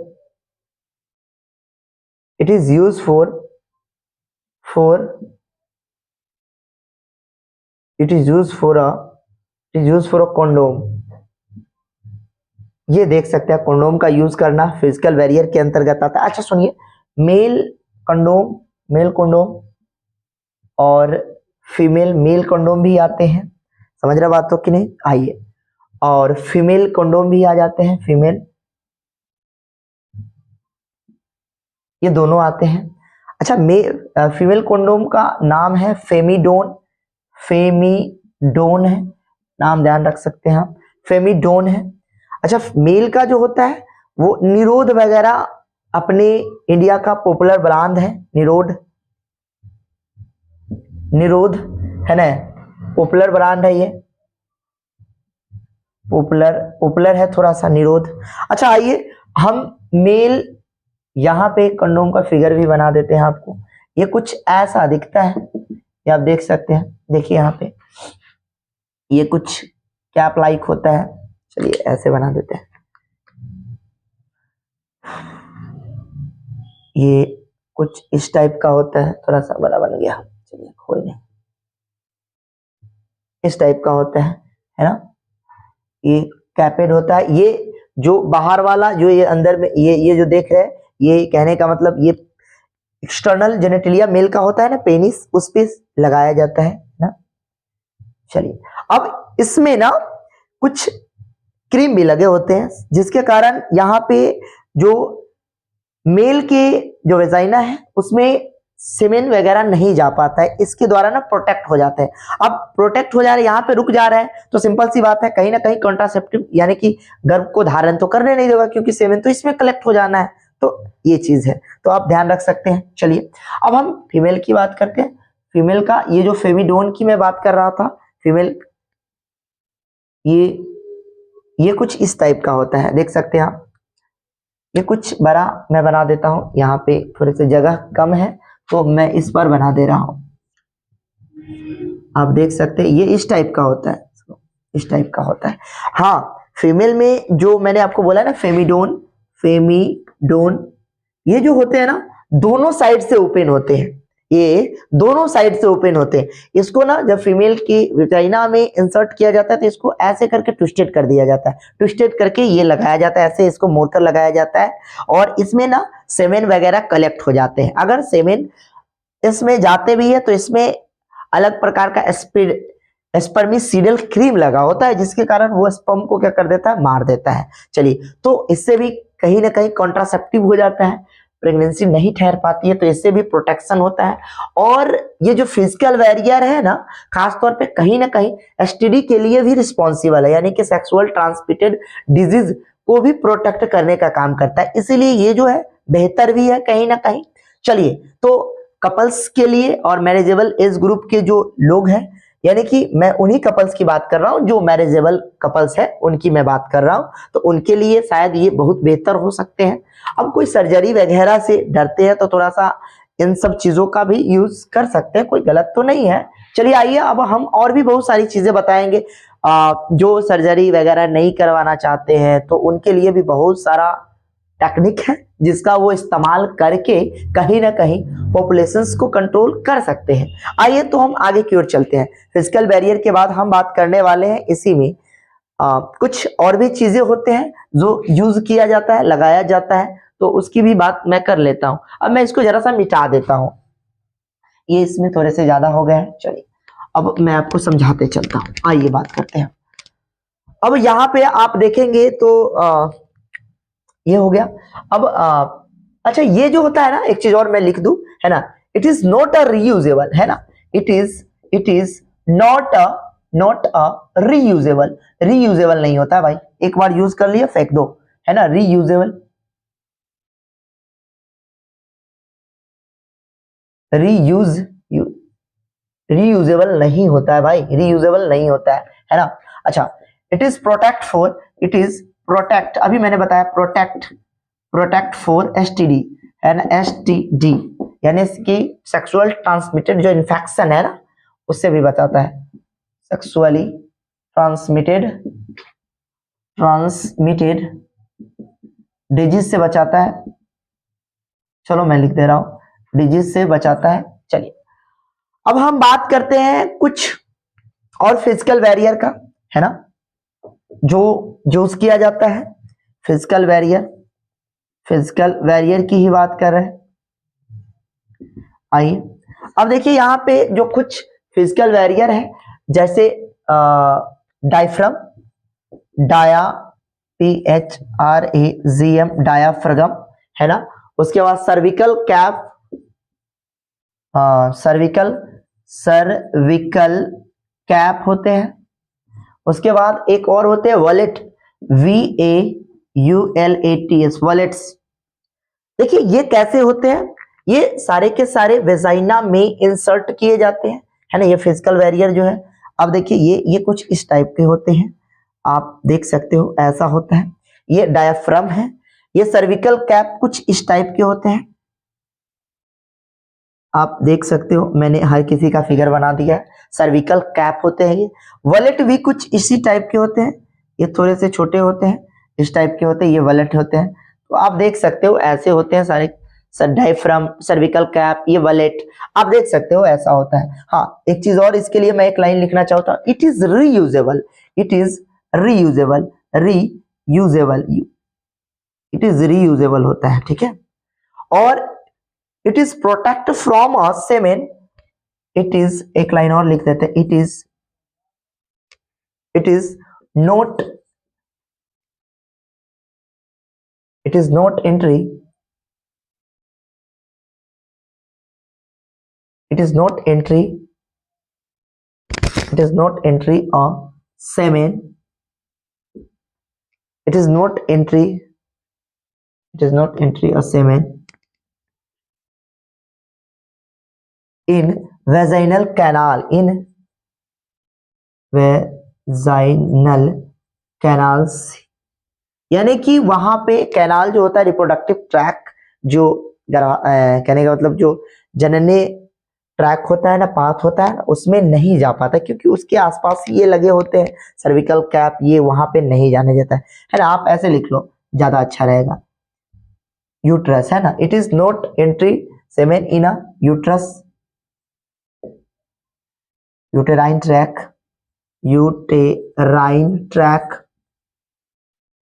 it is used for it is used for a it is used for a condom। ये देख सकते हैं कंडोम का यूज करना फिजिकल बैरियर के अंतर्गत आता है। अच्छा सुनिए, मेल कंडोम, मेल कंडोम और फीमेल मेल कंडोम भी आते हैं, समझ रहे बात हो कि नहीं। आइए, और फीमेल कंडोम भी आ जाते हैं, फीमेल, ये दोनों आते हैं। अच्छा फीमेल कंडोम का नाम है फेमिडोन, फेमिडोन है नाम, ध्यान रख सकते हैं आप, फेमिडोन है। अच्छा मेल का जो होता है वो निरोध वगैरह अपने इंडिया का पॉपुलर ब्रांड है, निरोध, निरोध है ना, पॉपुलर ब्रांड है ये, पॉपुलर है थोड़ा सा निरोध। अच्छा आइए हम मेल, यहां पे कंडोम का फिगर भी बना देते हैं आपको। ये कुछ ऐसा दिखता है, ये आप देख सकते हैं। देखिए यहाँ पे ये कुछ कैप लाइक होता है, चलिए ऐसे बना देते हैं। ये कुछ इस टाइप का होता है, थोड़ा सा बड़ा बन गया, चलिए कोई नहीं, इस टाइप का होता है ना। ये कैपेड होता है। ये जो बाहर वाला जो ये अंदर में ये जो देख रहे हैं, ये कहने का मतलब ये एक्सटर्नल जेनेटिलिया मेल का होता है ना, पेनिस, उस पे लगाया जाता है ना। चलिए अब इसमें ना कुछ क्रीम भी लगे होते हैं जिसके कारण यहाँ पे जो मेल के जो वेजाइना है उसमें सीमेन वगैरह नहीं जा पाता है, इसके द्वारा ना प्रोटेक्ट हो जाता है। अब प्रोटेक्ट हो जा रहे हैं, यहाँ पे रुक जा रहा है, तो सिंपल सी बात है कहीं ना कहीं कॉन्ट्रासेप्टिव यानी कि गर्भ को धारण तो करने नहीं देगा क्योंकि सीमेन तो इसमें कलेक्ट हो जाना है। तो ये चीज है, तो आप ध्यान रख सकते हैं। चलिए अब हम फीमेल की बात करते हैं। फीमेल का ये जो फेमिडोन की मैं बात कर रहा था, फीमेल ये कुछ इस टाइप का होता है, देख सकते हैं आप। ये कुछ बड़ा मैं बना देता हूं, यहाँ पे थोड़ी सी जगह कम है तो मैं इस पर बना दे रहा हूं। आप देख सकते हैं ये इस टाइप का होता है, इस टाइप का होता है। हाँ फीमेल में जो मैंने आपको बोला ना फेमिडोन, फेमिडोन, ये जो होते हैं ना दोनों साइड से ओपन होते हैं, ये दोनों साइड से ओपन होते हैं। इसको ना जब फीमेल की विजाइना में इंसर्ट किया जाता है तो इसको ऐसे करके ट्विस्टेड कर दिया जाता है, ट्विस्टेड करके ये लगाया जाता है, ऐसे इसको मोड़कर लगाया जाता है और इसमें ना सेमेन वगैरह कलेक्ट हो जाते हैं। अगर सेमेन इसमें जाते भी है तो इसमें अलग प्रकार का स्पर्मिसीडल क्रीम लगा होता है जिसके कारण वो स्पर्म को क्या कर देता है, मार देता है। चलिए, तो इससे भी कहीं ना कहीं कॉन्ट्रासेप्टिव हो जाता है, प्रेगनेंसी नहीं ठहर पाती है, तो इससे भी प्रोटेक्शन होता है। और ये जो फिजिकल बैरियर है ना, खासतौर पे कहीं ना कहीं एसटीडी के लिए भी रिस्पॉन्सिबल है, यानी कि सेक्सुअल ट्रांसमिटेड डिजीज को भी प्रोटेक्ट करने का काम करता है, इसीलिए ये जो है बेहतर भी है कहीं ना कहीं। चलिए, तो कपल्स के लिए और मैरिजेबल एज ग्रुप के जो लोग हैं, यानी कि मैं उन्हीं कपल्स की बात कर रहा हूं जो मैरिजेबल कपल्स है, उनकी मैं बात कर रहा हूं, तो उनके लिए शायद ये बहुत बेहतर हो सकते हैं। अब कोई सर्जरी वगैरह से डरते हैं तो थोड़ा सा इन सब चीजों का भी यूज कर सकते हैं, कोई गलत तो नहीं है। चलिए आइए, अब हम और भी बहुत सारी चीजें बताएंगे। जो सर्जरी वगैरह नहीं करवाना चाहते हैं तो उनके लिए भी बहुत सारा टेक्निक है जिसका वो इस्तेमाल करके कहीं ना कहीं पॉपुलेशंस को कंट्रोल कर सकते हैं। आइए तो हम आगे की ओर चलते हैं। फिजिकल बैरियर के बाद हम बात करने वाले हैं इसी में कुछ और भी चीजें होते हैं जो यूज किया जाता है, लगाया जाता है, तो उसकी भी बात मैं कर लेता हूं। अब मैं इसको जरा सा मिटा देता हूं, ये इसमें थोड़े से ज्यादा हो गए हैं। चलिए, अब मैं आपको समझाते चलता हूं, आइए बात करते हैं। अब यहाँ पे आप देखेंगे तो ये हो गया। अब अच्छा, ये जो होता है ना, एक चीज और मैं लिख दूं, है ना, it is not a reusable, है ना, it is not a reusable. Reusable नहीं होता है भाई, एक बार यूज कर लिया फेंक दो, है ना, रीयूजेबल रीयूज रीयूजेबल नहीं होता है भाई, रीयूजेबल नहीं होता है ना। अच्छा, it is protect for, it is protect, अभी मैंने बताया प्रोटेक्ट फॉर एसटीडी, है ना, एसटीडी यानी इसकी सेक्सुअल ट्रांसमिटेड जो इन्फेक्शन है ना, उससे भी बचाता है, सेक्सुअली ट्रांसमिटेड डिजीज से बचाता है। चलो मैं लिख दे रहा हूं, डिजीज से बचाता है। चलिए, अब हम बात करते हैं कुछ और फिजिकल बैरियर का, है ना, जो यूज किया जाता है। फिजिकल बैरियर की ही बात कर रहे हैं। आइए, अब देखिए यहाँ पे जो कुछ फिजिकल बैरियर है, जैसे डायफ्राम, PHRAGM, डायाफ्रागम, है ना। उसके बाद सर्विकल कैप, सर्विकल कैप होते हैं। उसके बाद एक और होते हैं वॉलेट, VAULATS, वॉलेट्स। देखिए ये कैसे होते हैं, ये सारे के सारे वेजाइना में इंसर्ट किए जाते हैं, है ना, ये फिजिकल बैरियर जो है। अब देखिए ये कुछ इस टाइप के होते हैं, आप देख सकते हो ऐसा होता है, ये डायफ्राम है। ये सर्विकल कैप कुछ इस टाइप के होते हैं, आप देख सकते हो, मैंने हर किसी का फिगर बना दिया है। सर्विकल कैप होते हैं ये। वॉलेट भी कुछ इसी टाइप के होते हैं, ये थोड़े से छोटे होते हैं, इस टाइप के होते हैं, ये वॉलेट होते हैं। तो आप देख सकते हो ऐसे होते हैं सारे, डायफ्राम, सर्विकल कैप, ये वॉलेट, आप देख सकते हो ऐसा होता है। हाँ, एक चीज और इसके लिए मैं एक लाइन लिखना चाहता हूँ, it is reusable, it is reusable, it is reusable होता है, ठीक है। और it is protect from a semen, it is, एक लाइन और लिख देते हैं, it is not entry, it is not entry a semen, it is not entry a semen in vaginal canal, in vaginal canals, यानी कि वहां पे canal जो होता है, रिप्रोडक्टिव ट्रैक, जो कहने का मतलब जो जनने ट्रैक होता है ना, पाथ होता है, उसमें नहीं जा पाता क्योंकि उसके आसपास ये लगे होते हैं सर्विकल कैप, ये वहां पे नहीं जाने देता है ना। आप ऐसे लिख लो, ज्यादा अच्छा रहेगा, यूट्रस है ना, it is not entry semen in a uterus, uterine track, uterine track,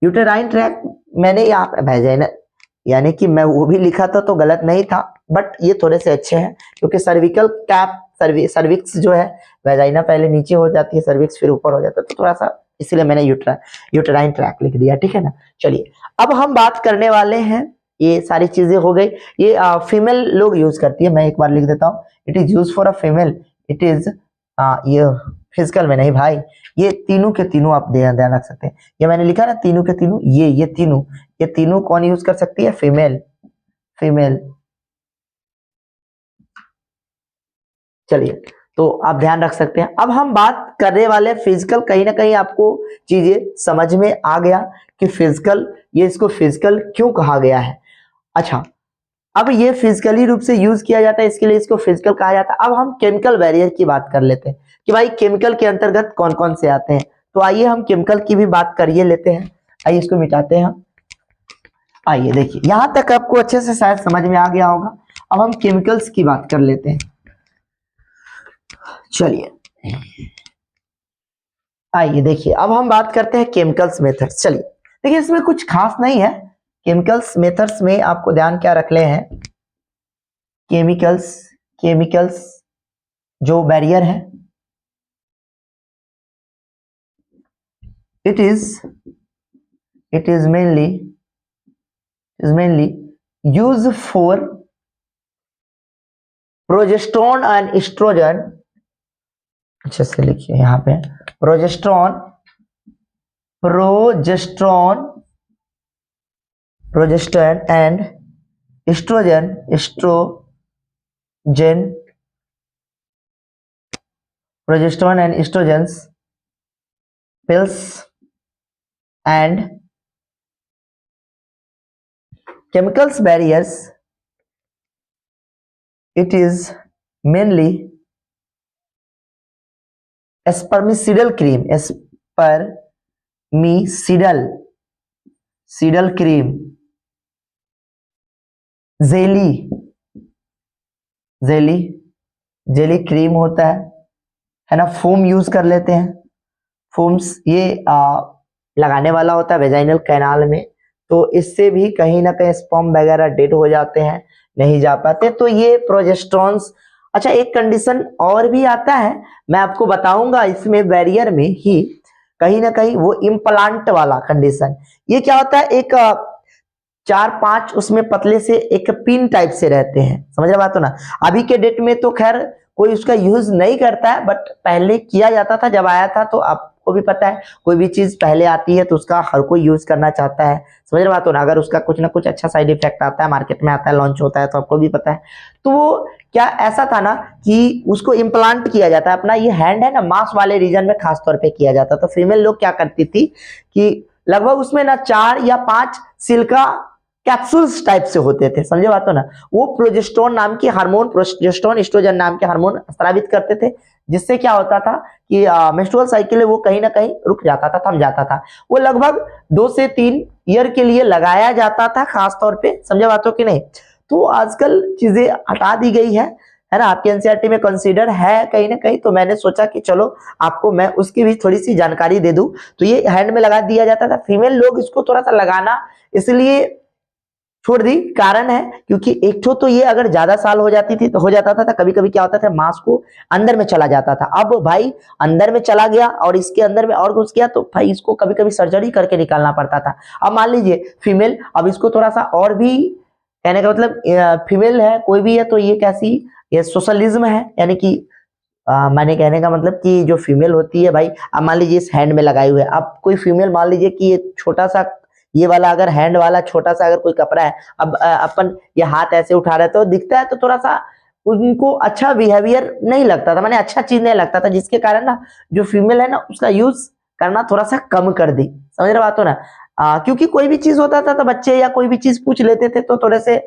uterine track मैंने यहाँ पे भेजा है ना, यानी कि मैं वो भी लिखा था तो गलत नहीं था, बट ये थोड़े से अच्छे हैं क्योंकि सर्विकल कैप, सर्विक्स जो है वेजाइना पहले नीचे हो जाती है, सर्विक्स फिर ऊपर हो जाता है, तो थोड़ा सा इसलिए मैंने यूटेराइन ट्रैक लिख दिया, ठीक है ना। चलिए अब हम बात करने वाले हैं, ये सारी चीजें हो गई, ये फीमेल लोग यूज करती है, मैं एक बार लिख देता हूँ, it is use for a female, it is ये फिजिकल में नहीं भाई, ये तीनों के तीनों आप ध्यान रख सकते हैं, ये मैंने लिखा ना तीनों के तीनों, ये तीनों कौन यूज कर सकती है, फीमेल, फीमेल। चलिए तो आप ध्यान रख सकते हैं। अब हम बात करने वाले फिजिकल, कहीं ना कहीं आपको चीजें समझ में आ गया कि फिजिकल, ये इसको फिजिकल क्यों कहा गया है। अच्छा, अब ये फिजिकली रूप से यूज किया जाता है, इसके लिए इसको फिजिकल कहा जाता है। अब हम केमिकल बैरियर की बात कर लेते हैं कि भाई केमिकल के अंतर्गत कौन कौन से आते हैं, तो आइए हम केमिकल की भी बात करिए लेते हैं। आइए इसको मिटाते हैं हम। आइए देखिए, यहां तक आपको अच्छे से शायद समझ में आ गया होगा। अब हम केमिकल्स की बात कर लेते हैं। चलिए आइए देखिए, अब हम बात करते हैं केमिकल्स मेथड्स। चलिए देखिए, इसमें कुछ खास नहीं है, केमिकल्स मेथड्स में आपको ध्यान क्या रखने हैं, केमिकल्स जो बैरियर है, it is mainly used for progesterone and estrogen, अच्छे से लिखिए यहाँ पे, progesterone and estrogen, progesterone and estrogens pills and chemicals barriers, it is mainly spermicidal cream, spermicidal cream, jelly cream होता है ना, फोम यूज कर लेते हैं, फोम्स ये लगाने वाला होता है वेजाइनल कैनाल में, तो इससे भी कहीं ना कहीं स्पर्म वगैरह डेड हो जाते हैं, नहीं जा पाते, तो ये प्रोजेस्टेरोन्स। अच्छा, एक कंडीशन और भी आता है, मैं आपको बताऊंगा इसमें बैरियर में ही, कहीं ना कहीं वो इम्प्लांट वाला कंडीशन। ये क्या होता है, एक 4-5 उसमें पतले से एक पिन टाइप से रहते हैं, समझ रहे बात हो ना। अभी के डेट में तो खैर कोई उसका यूज नहीं करता है, बट पहले किया जाता था जब आया था, तो आपको भी पता है कोई भी चीज पहले आती है तो उसका हर कोई यूज करना चाहता है, समझ रहे बात हो ना। अगर उसका कुछ ना कुछ अच्छा साइड इफेक्ट आता है, मार्केट में आता है, लॉन्च होता है, तो आपको भी पता है। तो वो क्या ऐसा था ना कि उसको इम्प्लांट किया जाता है, अपना ये हैंड है ना, मांस वाले रीजन में खास तौर पे किया जाता। तो फीमेल लोग क्या करती थी कि लगभग उसमें ना 4 या 5 सिल्का कैप्सूल्स टाइप से होते थे, समझे बात हो ना। वो प्रोजेस्टेरोन नाम की हार्मोन, प्रोजेस्टेरोन एस्ट्रोजन नाम के हार्मोन स्रावित करते थे, जिससे क्या होता था कि मेंस्ट्रुअल साइकिल है वो कहीं ना कहीं रुक जाता था, थम जाता था। वो लगभग 2 से 3 ईयर के लिए लगाया जाता था खास तौर पे, समझे बात हो कि नहीं। तो आजकल चीजें हटा दी गई है ना, आपके एनसीईआरटी में कंसीडर है कहीं ना कहीं, तो मैंने सोचा कि चलो आपको मैं उसकी भी थोड़ी सी जानकारी दे दूं। तो ये हैंड में लगा दिया जाता था, फीमेल लोग इसको थोड़ा सा लगाना इसलिए छोड़ दी, कारण है क्योंकि एक तो ये अगर ज्यादा साल हो जाती थी तो हो जाता था, कभी कभी क्या होता था मांस को अंदर में चला जाता था। अब भाई अंदर में चला गया और इसके अंदर में और घुस गया, तो भाई इसको कभी कभी सर्जरी करके निकालना पड़ता था। अब मान लीजिए फीमेल, अब इसको थोड़ा सा और भी, कहने का मतलब फीमेल है कोई भी है तो ये कैसी, ये सोशलिज्म है, यानी कि मैंने कहने का मतलब कि जो फीमेल होती है भाई, अब मान लीजिए इस हैंड में लगाई हुई है, अब कोई फीमेल मान लीजिए कि ये छोटा सा, ये वाला अगर हैंड वाला छोटा सा अगर कोई कपड़ा है, अब अपन ये हाथ ऐसे उठा रहे तो दिखता है, तो थोड़ा सा उनको अच्छा बिहेवियर नहीं लगता था, माने अच्छा चीज नहीं लगता था, जिसके कारण ना जो फीमेल है ना उसका यूज करना थोड़ा सा कम कर दी, समझ रहे बात हो ना। क्योंकि कोई भी चीज होता था तो बच्चे या कोई भी चीज पूछ लेते थे तो थोड़े से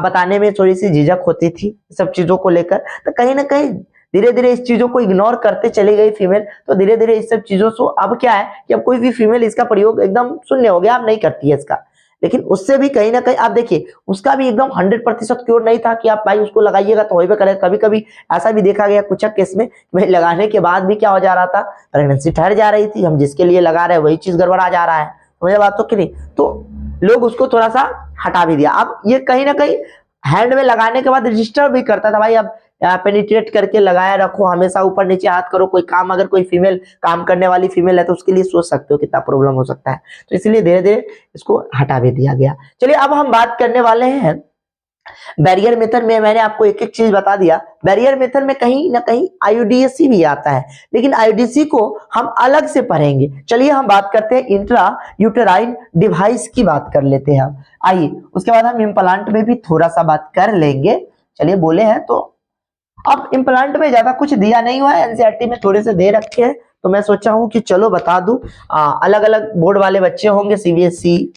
बताने में थोड़ी सी झिझक होती थी सब चीजों को लेकर। तो कहीं ना कहीं धीरे धीरे इस चीजों को इग्नोर करते चली गई फीमेल, तो धीरे धीरे इस सब चीजों से अब क्या है कि अब कोई भी फीमेल इसका प्रयोग एकदम शून्य हो गया, अब नहीं करती है इसका। लेकिन उससे भी कहीं ना कहीं आप देखिए उसका भी एकदम 100% क्योर नहीं था कि आप भाई उसको लगाइएगा तो वही पे करेगा। कभी कभी ऐसा भी देखा गया कुछ केस में भाई लगाने के बाद भी क्या हो जा रहा था, प्रेगनेंसी ठहर जा रही थी, हम जिसके लिए लगा रहे हैं वही चीज गड़बड़ा जा रहा है। समझ बात तो कि नहीं, तो लोग उसको थोड़ा सा हटा भी दिया। अब ये कहीं ना कहीं हैंड में लगाने के बाद रजिस्टर भी करता था भाई, अब पेनिट्रेट करके लगाया रखो, हमेशा ऊपर नीचे हाथ करो, कोई काम अगर कोई फीमेल काम करने वाली फीमेल है तो उसके लिए सोच सकते हो कितना प्रॉब्लम हो सकता है। तो इसलिए धीरे धीरे इसको हटा भी दिया गया। चलिए अब हम बात करने वाले हैं बैरियर मेथड में। मैंने आपको एक एक चीज बता दिया। बैरियर मेथड में कहीं ना कहीं आईयूडीएससी भी आता है, लेकिन आईयूडीएससी को हम अलग से पढ़ेंगे। चलिए हम बात करते हैं इंट्रा यूटेराइन डिवाइस की बात कर लेते हैं। आइए उसके बाद हम इम्प्लांट में भी थोड़ा सा बात कर लेंगे। चलिए बोले हैं तो अब इम्प्लांट में ज्यादा कुछ दिया नहीं हुआ है, एनसीईआरटी में थोड़े से दे रखे हैं, तो मैं सोचा हूं कि चलो बता दूं। अलग अलग बोर्ड वाले बच्चे होंगे, सीबीएसई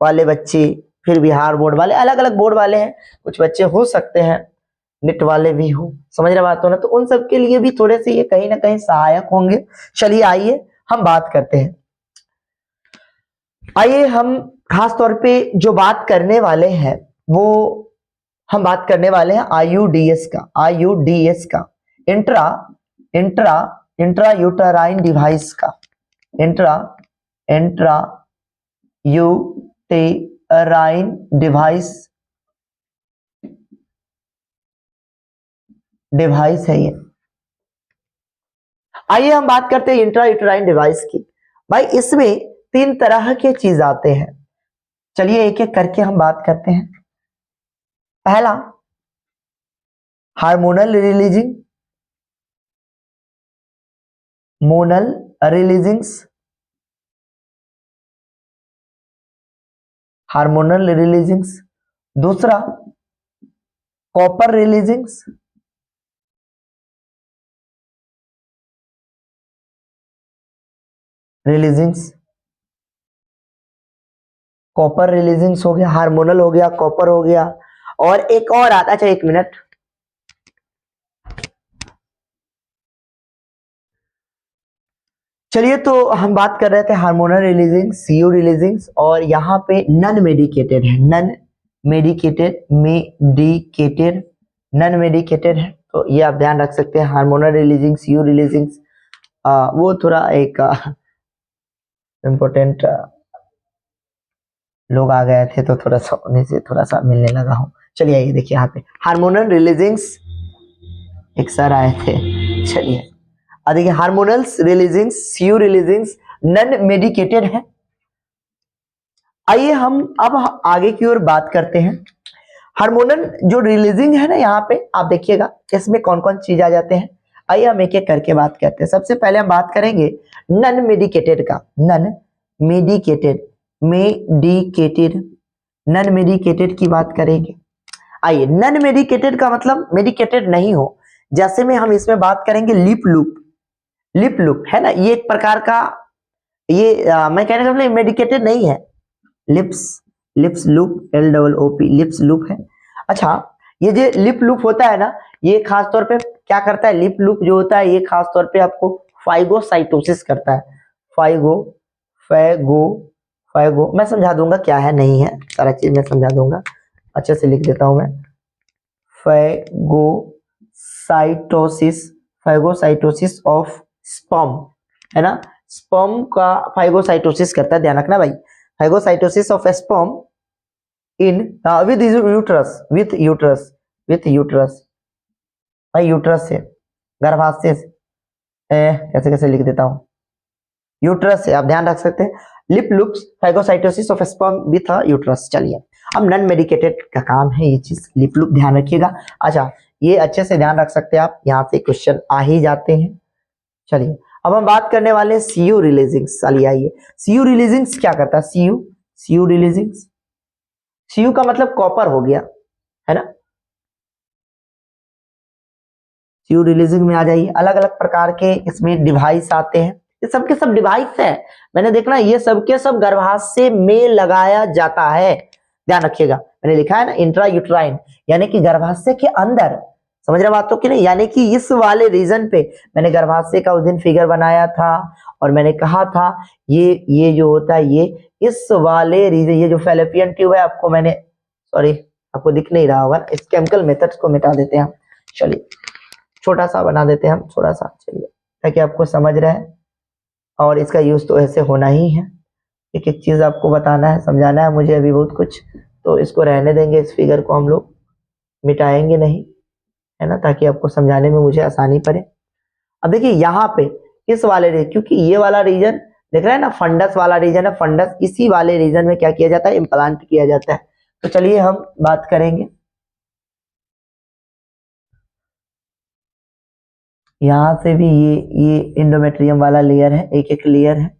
वाले बच्चे, फिर बिहार बोर्ड वाले, अलग अलग बोर्ड वाले हैं, कुछ बच्चे हो सकते हैं निट वाले भी हो, समझ रहे बात हो ना, तो उन सब के लिए भी थोड़े से ये कहीं ना कहीं सहायक होंगे। चलिए आइए हम बात करते हैं। आइए हम खास तौर पे जो बात करने वाले हैं वो हम बात करने वाले हैं आईयूडीएस का। आईयूडीएस का intra intra intra uterine device का, इंट्रा इंट्रा यूटेराइन डिवाइस है ये। आइए हम बात करते हैं इंट्रा यूटेराइन डिवाइस की। भाई इसमें 3 तरह के चीज आते हैं। चलिए एक एक करके हम बात करते हैं। पहला हार्मोनल रिलीजिंग, मोनल रिलीजिंग्स, हार्मोनल रिलीजिंग्स। दूसरा कॉपर रिलीजिंग्स, कॉपर रिलीजिंग्स हो गया, हार्मोनल हो गया, कॉपर हो गया, और एक और आता। अच्छा एक मिनट, चलिए तो हम बात कर रहे थे हार्मोनल रिलीजिंग, सीयू रिलीजिंग्स, और यहाँ पे नन मेडिकेटेड है, नन मेडिकेटेड नन मेडिकेटेड है, तो ये आप ध्यान रख सकते हैं। हार्मोनल रिलीजिंग, सीयू रिलीजिंग्स, वो थोड़ा एक इम्पोर्टेंट लोग आ गए थे तो थोड़ा सा उन्हीं से थोड़ा सा मिलने लगा हूँ। चलिए आइए देखिए यहाँ पे हार्मोनल रिलीजिंग्स, एक सर आए थे। चलिए देखिए हार्मोनल्स रिलीजिंग्स, सीयू रिलीजिंग्स नन मेडिकेटेड है। आइए हम अब आगे की ओर बात करते हैं। हार्मोनल जो रिलीजिंग है ना, यहाँ पे आप देखिएगा इसमें कौन कौन चीज आ जाते हैं। आइए हम एक एक करके बात करते हैं। सबसे पहले हम बात करेंगे नन मेडिकेटेड का। नन मेडिकेटेड नन मेडिकेटेड की बात करेंगे। आइए नन मेडिकेटेड का मतलब मेडिकेटेड नहीं हो, जैसे में हम इसमें बात करेंगे लिप लूप है ना, ये एक प्रकार का, ये मैं कहने का मतलब मेडिकेटेड नहीं है। Lips loop, LOOP lips loop है। अच्छा ये जो लिप लूप होता है ना, ये खास तौर पे क्या करता है, लिप लूप जो होता है ये खास तौर पे आपको फाइगोसाइटोसिस करता है। फाइगो मैं समझा दूंगा क्या है नहीं है, सारा चीज मैं समझा दूंगा, अच्छे से लिख देता हूं मैं। फाइगोसाइटोसिस ऑफ स्पर्म है ना, स्पर्म का फाइगोसाइटोसिस करता है, ध्यान रखना भाई। Phagocytosis of sperm in with uterus भाई, यूट्रस से, गर्भाशय से, कैसे कैसे लिख देता हूं, यूट्रस से, आप ध्यान रख सकते हैं। Lip loops phagocytosis of sperm with uterus. चलिए अब नन मेडिकेटेड का काम है ये चीज, लिप लूप ध्यान रखिएगा। अच्छा ये अच्छे से ध्यान रख सकते हैं आप, यहाँ से क्वेश्चन आ ही जाते हैं। चलिए अब हम बात करने वाले हैं सीयू रिलीजिंग्स। चलिए आइए सीयू रिलीजिंग्स क्या करता है, सीयू रिलीजिंग्स, सीयू का मतलब कॉपर हो गया है ना। सीयू रिलीजिंग में आ जाइए, अलग अलग प्रकार के इसमें डिवाइस आते हैं, ये सबके सब डिवाइस है, मैंने देखना ये सबके सब गर्भाशय में लगाया जाता है, ध्यान रखिएगा। मैंने लिखा है ना इंट्रा यूट्राइन, यानी कि गर्भाशय के अंदर, समझ रहे बात तो कि नहीं, यानी कि इस वाले रीजन पे मैंने गर्भाशय का उस दिन फिगर बनाया था, और मैंने कहा था ये जो होता है ये इस वाले रीजन, ये जो फैलोपियन ट्यूब है, आपको मैंने सॉरी आपको दिख नहीं रहा होगा, इस केमिकल मेथड्स को मिटा देते हैं हम। चलिए छोटा सा बना देते हैं हम थोड़ा सा, चलिए ताकि आपको समझ रहे, और इसका यूज तो ऐसे होना ही है। एक एक चीज आपको बताना है, समझाना है मुझे अभी बहुत कुछ, तो इसको रहने देंगे, इस फिगर को हम लोग मिटाएंगे नहीं, है ना, ताकि आपको समझाने में मुझे आसानी पड़े। अब देखिए यहाँ पे इस वाले रीजन, क्योंकि ये वाला रीजन देख रहे हैं ना, फंडस वाला रीजन है, फंडस इसी वाले रीजन में क्या किया जाता है, इम्प्लांट किया जाता है। तो चलिए हम बात करेंगे, यहाँ से भी ये इंडोमेट्रियम वाला लेयर है, एक एक लेयर है।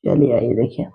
चलिए आइए देखिए,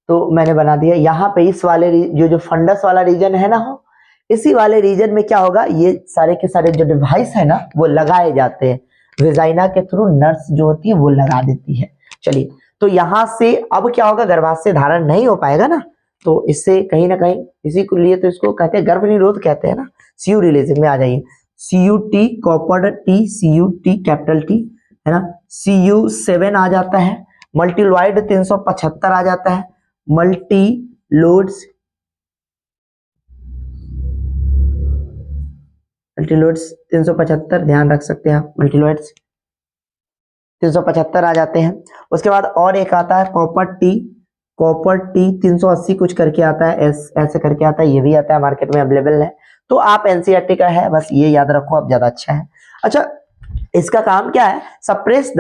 तो मैंने बना दिया यहाँ पे इस वाले जो फंडस वाला रीजन है ना, हो इसी वाले रीजन में क्या होगा, ये सारे के सारे जो डिवाइस है ना वो लगाए जाते हैं, वेजाइना के थ्रू नर्स जो होती है वो लगा देती है। चलिए तो यहाँ से अब क्या होगा, गर्भाशय धारण नहीं हो पाएगा ना, तो इससे कहीं ना कहीं इसी को लिए तो इसको कहते हैं गर्भ निरोध कहते हैं ना। सीयू रिलीजिंग में आ जाइए, CUT copper T, CUT capital T, है ना, CU7 आ जाता है, मल्टीलॉइड 375 आ जाता है, मल्टी लोड्स 375 ध्यान रख सकते हैं आप, मल्टीलॉइड्स 375 आ जाते हैं। उसके बाद और एक आता है कॉपर टी 380 कुछ करके आता है, ऐसे करके आता है, ये भी आता है, मार्केट में अवेलेबल है। तो आप एनसीईआरटी का है, बस ये याद रखो आप, ज्यादा अच्छा है। अच्छा इसका काम क्या है, suppress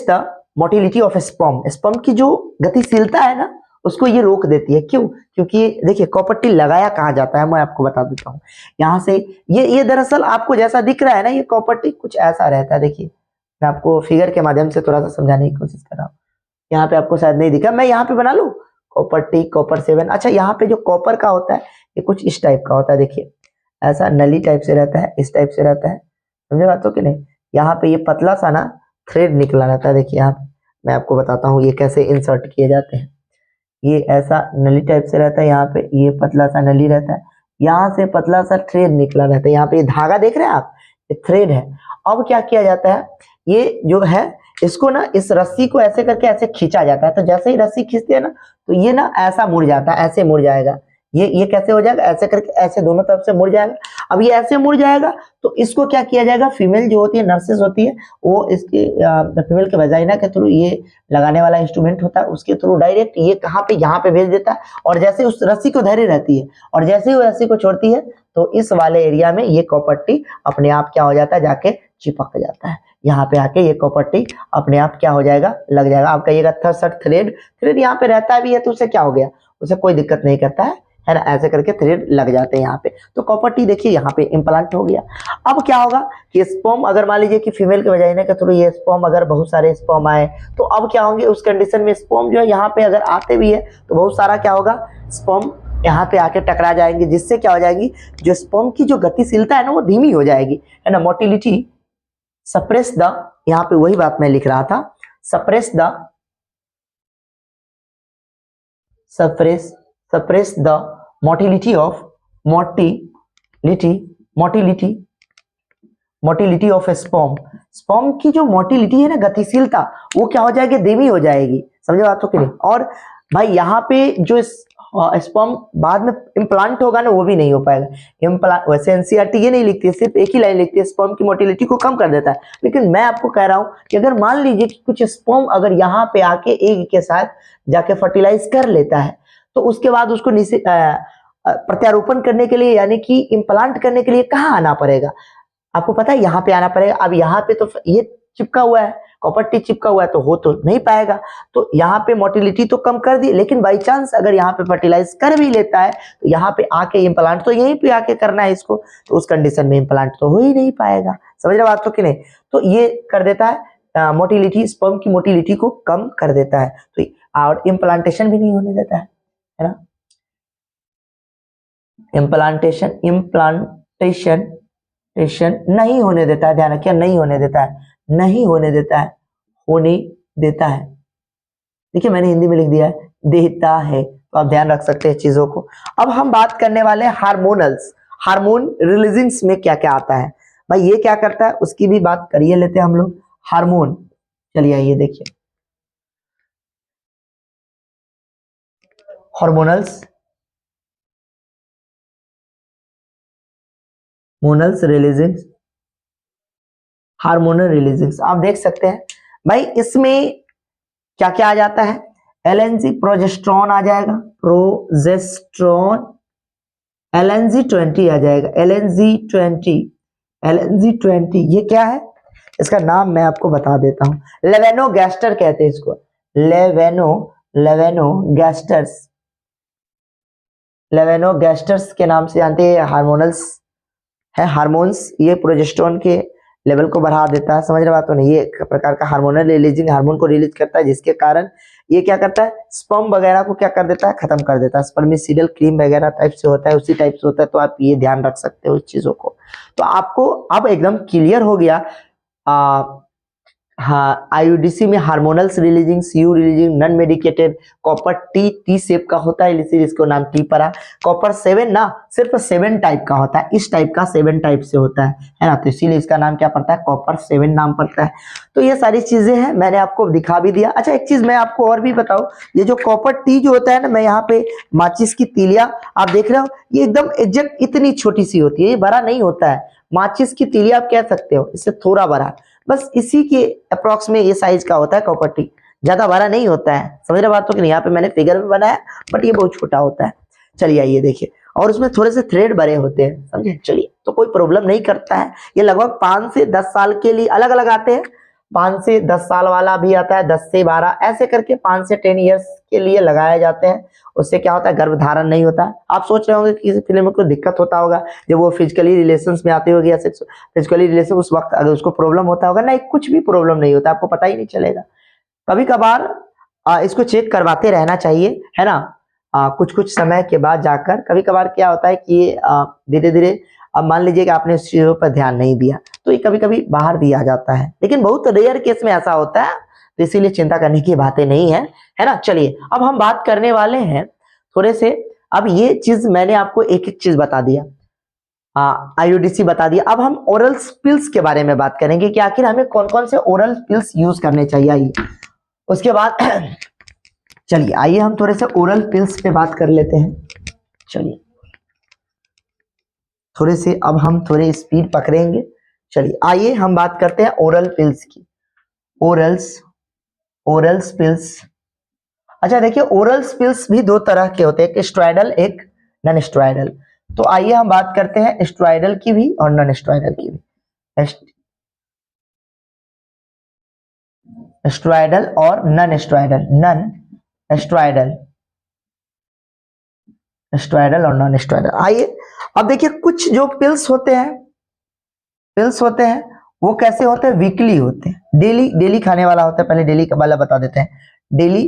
the motility of sperm, sperm की जो गतिशीलता है ना उसको ये रोक देती है। क्यों? क्योंकि देखिए कॉपर टी लगाया कहाँ जाता है, मैं आपको बता देता हूँ। यहाँ से ये दरअसल आपको जैसा दिख रहा है ना, ये कॉपर टी कुछ ऐसा रहता है। देखिए मैं आपको फिगर के माध्यम से थोड़ा सा समझाने की कोशिश कर रहा हूँ। यहाँ पे आपको शायद नहीं दिखा, मैं यहाँ पे बना लूँ कॉपर टी, कॉपर 7। अच्छा यहाँ पे जो कॉपर का होता है ये कुछ इस टाइप का होता है, देखिए ऐसा नली टाइप से रहता है, इस टाइप से रहता है, समझे बात हो कि नहीं। यहाँ पे ये पतला सा ना थ्रेड निकला रहता है, देखिए यहाँ पे मैं आपको बताता हूँ ये कैसे इंसर्ट किए जाते हैं। ये ऐसा नली टाइप से रहता है, यहाँ पे ये पतला सा नली रहता है, यहाँ से पतला सा थ्रेड निकला रहता है, यहाँ पे ये धागा देख रहे हैं आप, ये थ्रेड है। अब क्या किया जाता है, ये जो है इसको ना, इस रस्सी को ऐसे करके ऐसे खींचा जाता है, तो जैसे ही रस्सी खींचते हैं ना तो ये ना ऐसा मुड़ जाता है, ऐसे मुड़ जाएगा। ये कैसे हो जाएगा, ऐसे करके ऐसे दोनों तरफ से मुड़ जाएगा। अब ये ऐसे मुड़ जाएगा तो इसको क्या किया जाएगा, फीमेल जो होती है, नर्सेस होती है, वो इसके फीमेल के वजाइना के थ्रू, ये लगाने वाला इंस्ट्रूमेंट होता है, उसके थ्रू डायरेक्ट ये कहाँ पे, यहाँ पे भेज देता है। और जैसे उस रस्सी को धरी रहती है और जैसे ही वो रस्सी को छोड़ती है तो इस वाले एरिया में ये कॉपर टी अपने आप क्या हो जाता है, जाके चिपक जाता है। यहाँ पे आके ये कॉपर टी अपने आप क्या हो जाएगा, लग जाएगा। आप कहिएगा थ्रेड यहाँ पे रहता भी है तो उसे क्या हो गया, उसे कोई दिक्कत नहीं करता है ना, ऐसे करके थ्रेड लग जाते हैं यहाँ पे। तो कॉपर टी देखिए यहाँ पे इम्प्लांट हो गया। अब क्या होगा कि स्पर्म, अगर मान लीजिए कि फीमेल के वजाइना के थ्रू ये स्पर्म, अगर बहुत सारे स्पर्म आए तो अब क्या होंगे, उस कंडीशन में स्पर्म जो है यहाँ पे अगर आते भी है तो बहुत सारा क्या होगा, स्पर्म यहाँ पे आके टकरा जाएंगे, जिससे क्या हो जाएगी, जो स्पर्म की जो गतिशीलता है ना वो धीमी हो जाएगी, है ना। मोटिलिटी सप्रेस द, यहाँ पे वही बात मैं लिख रहा था, suppress the motility of sperm की जो मोटिलिटी है ना, गतिशीलता, वो क्या हो जाएगी, धीमी हो जाएगी, समझे बात हो कि नहीं। और भाई यहाँ पे जो स्पर्म बाद में इम्प्लांट होगा ना वो भी नहीं हो पाएगा। इम्प्लांट वैसे एनसीईआरटी ये नहीं लिखती है, सिर्फ एक ही लाइन लिखती है, स्पर्म की मोटिलिटी को कम कर देता है। लेकिन मैं आपको कह रहा हूं कि अगर मान लीजिए कि कुछ स्पर्म अगर यहाँ पे आके एग के साथ जाके फर्टिलाइज कर लेता है तो उसके बाद उसको प्रत्यारोपण करने के लिए, यानी कि इम्प्लांट करने के लिए कहाँ आना पड़ेगा, आपको पता है, यहाँ पे आना पड़ेगा। अब यहाँ पे तो ये चिपका हुआ है, कॉपर टी चिपका हुआ है, तो हो तो नहीं पाएगा। तो यहाँ पे मोटिलिटी तो कम कर दी, लेकिन बाई चांस अगर यहाँ पे फर्टिलाइज कर भी लेता है तो यहाँ पे आके इम्प्लांट तो यहीं पे आके करना है इसको, तो उस कंडीशन में इम्प्लांट तो हो ही नहीं पाएगा, समझ रहे बात तो कि नहीं। तो ये कर देता है मोटिलिटी, स्पर्म की मोटिलिटी को कम कर देता है, तो और इम्प्लांटेशन भी नहीं होने देता है ना। इम्प्लांटेशन नहीं होने देता है, ध्यान रखिए, नहीं होने देता है, नहीं होने देता है। हो नहीं देता है। देखिए मैंने हिंदी में लिख दिया है देता है, तो आप ध्यान रख सकते हैं चीजों को। अब हम बात करने वाले हैं हार्मोनल्स, हार्मोन रिलीजिंग्स में क्या क्या आता है भाई, ये क्या करता है उसकी भी बात करिए लेते हैं हम लोग। हार्मोन, चलिए आइए देखिए हार्मोनल्स, मोनल्स रिलीजिंग्स, हार्मोनल रिलीजिंग्स आप देख सकते हैं भाई। इसमें क्या क्या आ जाता है, एलएनजी प्रोजेस्ट्रॉन आ जाएगा, प्रोजेस्ट्रॉन, LNG-20 आ जाएगा, LNG-20, LNG-20 ये क्या है, इसका नाम मैं आपको बता देता हूं, लेवेनोगैस्टर कहते हैं इसको, लेवेनोगैस्टर्स, लेवेनोगैस्टर्स के नाम से जानते हैं। हार्मोनल्स है, हार्मोन्स, ये प्रोजेस्टेरोन के लेवल को बढ़ा देता है, समझ रहे बात तो नहीं, ये एक प्रकार का हार्मोनल रिलीजिंग हार्मोन को रिलीज करता है, जिसके कारण ये क्या करता है, स्पर्म वगैरह को क्या कर देता है, खत्म कर देता है। स्पर्मिसीडल क्रीम वगैरह टाइप से होता है, उसी टाइप से होता है, तो आप ये ध्यान रख सकते हो इस चीजों को। तो आपको अब एकदम क्लियर हो गया। हाँ, आईयूडीसी में hormonals releasing, CU releasing, non medicated, copper T shape का होता है, इसीलिए इसको नाम टी पड़ा। कॉपर 7 ना, सिर्फ 7 टाइप का होता है, इस टाइप का 7 टाइप से होता है ना, तो इसीलिए इसका नाम क्या पड़ता है, कॉपर 7 नाम पड़ता है। तो ये सारी चीजें हैं, मैंने आपको दिखा भी दिया। अच्छा एक चीज मैं आपको और भी बताऊं, ये जो कॉपर टी जो होता है ना, मैं यहाँ पे माचिस की तीलियां आप देख रहे हो, ये एकदम एग्जैक्ट इतनी छोटी सी होती है, ये बड़ा नहीं होता है, माचिस की तीलियां आप कह सकते हो, इससे थोड़ा बड़ा, बस इसी के अप्रॉक्स में ये साइज का होता है कॉपर टी, ज्यादा बड़ा नहीं होता है, समझ रहे बात तो कि नहीं, यहाँ पे मैंने फिगर में बनाया बट ये बहुत छोटा होता है। चलिए आइए देखिए, और उसमें थोड़े से थ्रेड बड़े होते हैं, समझे, चलिए तो कोई प्रॉब्लम नहीं करता है। ये लगभग 5 से 10 साल के लिए अलग अलग आते हैं, 5 से 10 साल वाला भी आता है, 10 से 12 ऐसे करके 5 से 10 ईयर्स के लिए लगाए जाते हैं। उससे क्या होता है, गर्भधारण नहीं होता। आप सोच रहे होंगे कि किसी फिल्म में कोई दिक्कत होता होगा जब वो फिजिकली रिलेशंस में आती होगी या फिजिकली रिलेशन, उस वक्त अगर उसको प्रॉब्लम होता होगा, नहीं कुछ भी प्रॉब्लम नहीं होता, आपको पता ही नहीं चलेगा। कभी कभार इसको चेक करवाते रहना चाहिए, है ना, कुछ कुछ समय के बाद जाकर। कभी कभार क्या होता है कि धीरे धीरे, अब मान लीजिए कि आपने इस चीजों पर ध्यान नहीं दिया तो ये कभी कभी बाहर भी आ जाता है, लेकिन बहुत रेयर केस में ऐसा होता है, तो इसीलिए चिंता करने की बातें नहीं है ना। चलिए अब हम बात करने वाले हैं थोड़े से, अब ये चीज मैंने आपको एक एक चीज बता दिया, आईयूडीसी बता दिया। अब हम ओरल पिल्स के बारे में बात करेंगे कि आखिर हमें कौन कौन से ओरल पिल्स यूज करने चाहिए, आइए उसके बाद चलिए आइए हम थोड़े से ओरल पिल्स पे बात कर लेते हैं। चलिए थोड़े से अब हम थोड़े स्पीड पकड़ेंगे। चलिए आइए हम बात करते हैं ओरल पिल्स की, ओरल्स पिल्स। अच्छा देखिए, ओरल्स पिल्स भी दो तरह के होते हैं, एक स्ट्राइडल एक नॉन स्ट्राइडल। तो आइए हम बात करते हैं स्ट्राइडल की भी और नॉन स्ट्राइडल की भी, स्ट्राइडल और नॉन स्ट्राइडल, नॉन स्ट्राइडल, स्ट्राइडल और नॉन स्ट्राइडल। आइए अब देखिए, कुछ जो पिल्स होते हैं वो कैसे होते हैं, वीकली होते हैं, डेली डेली खाने वाला होता है। पहले डेली का वाला बता देते हैं, डेली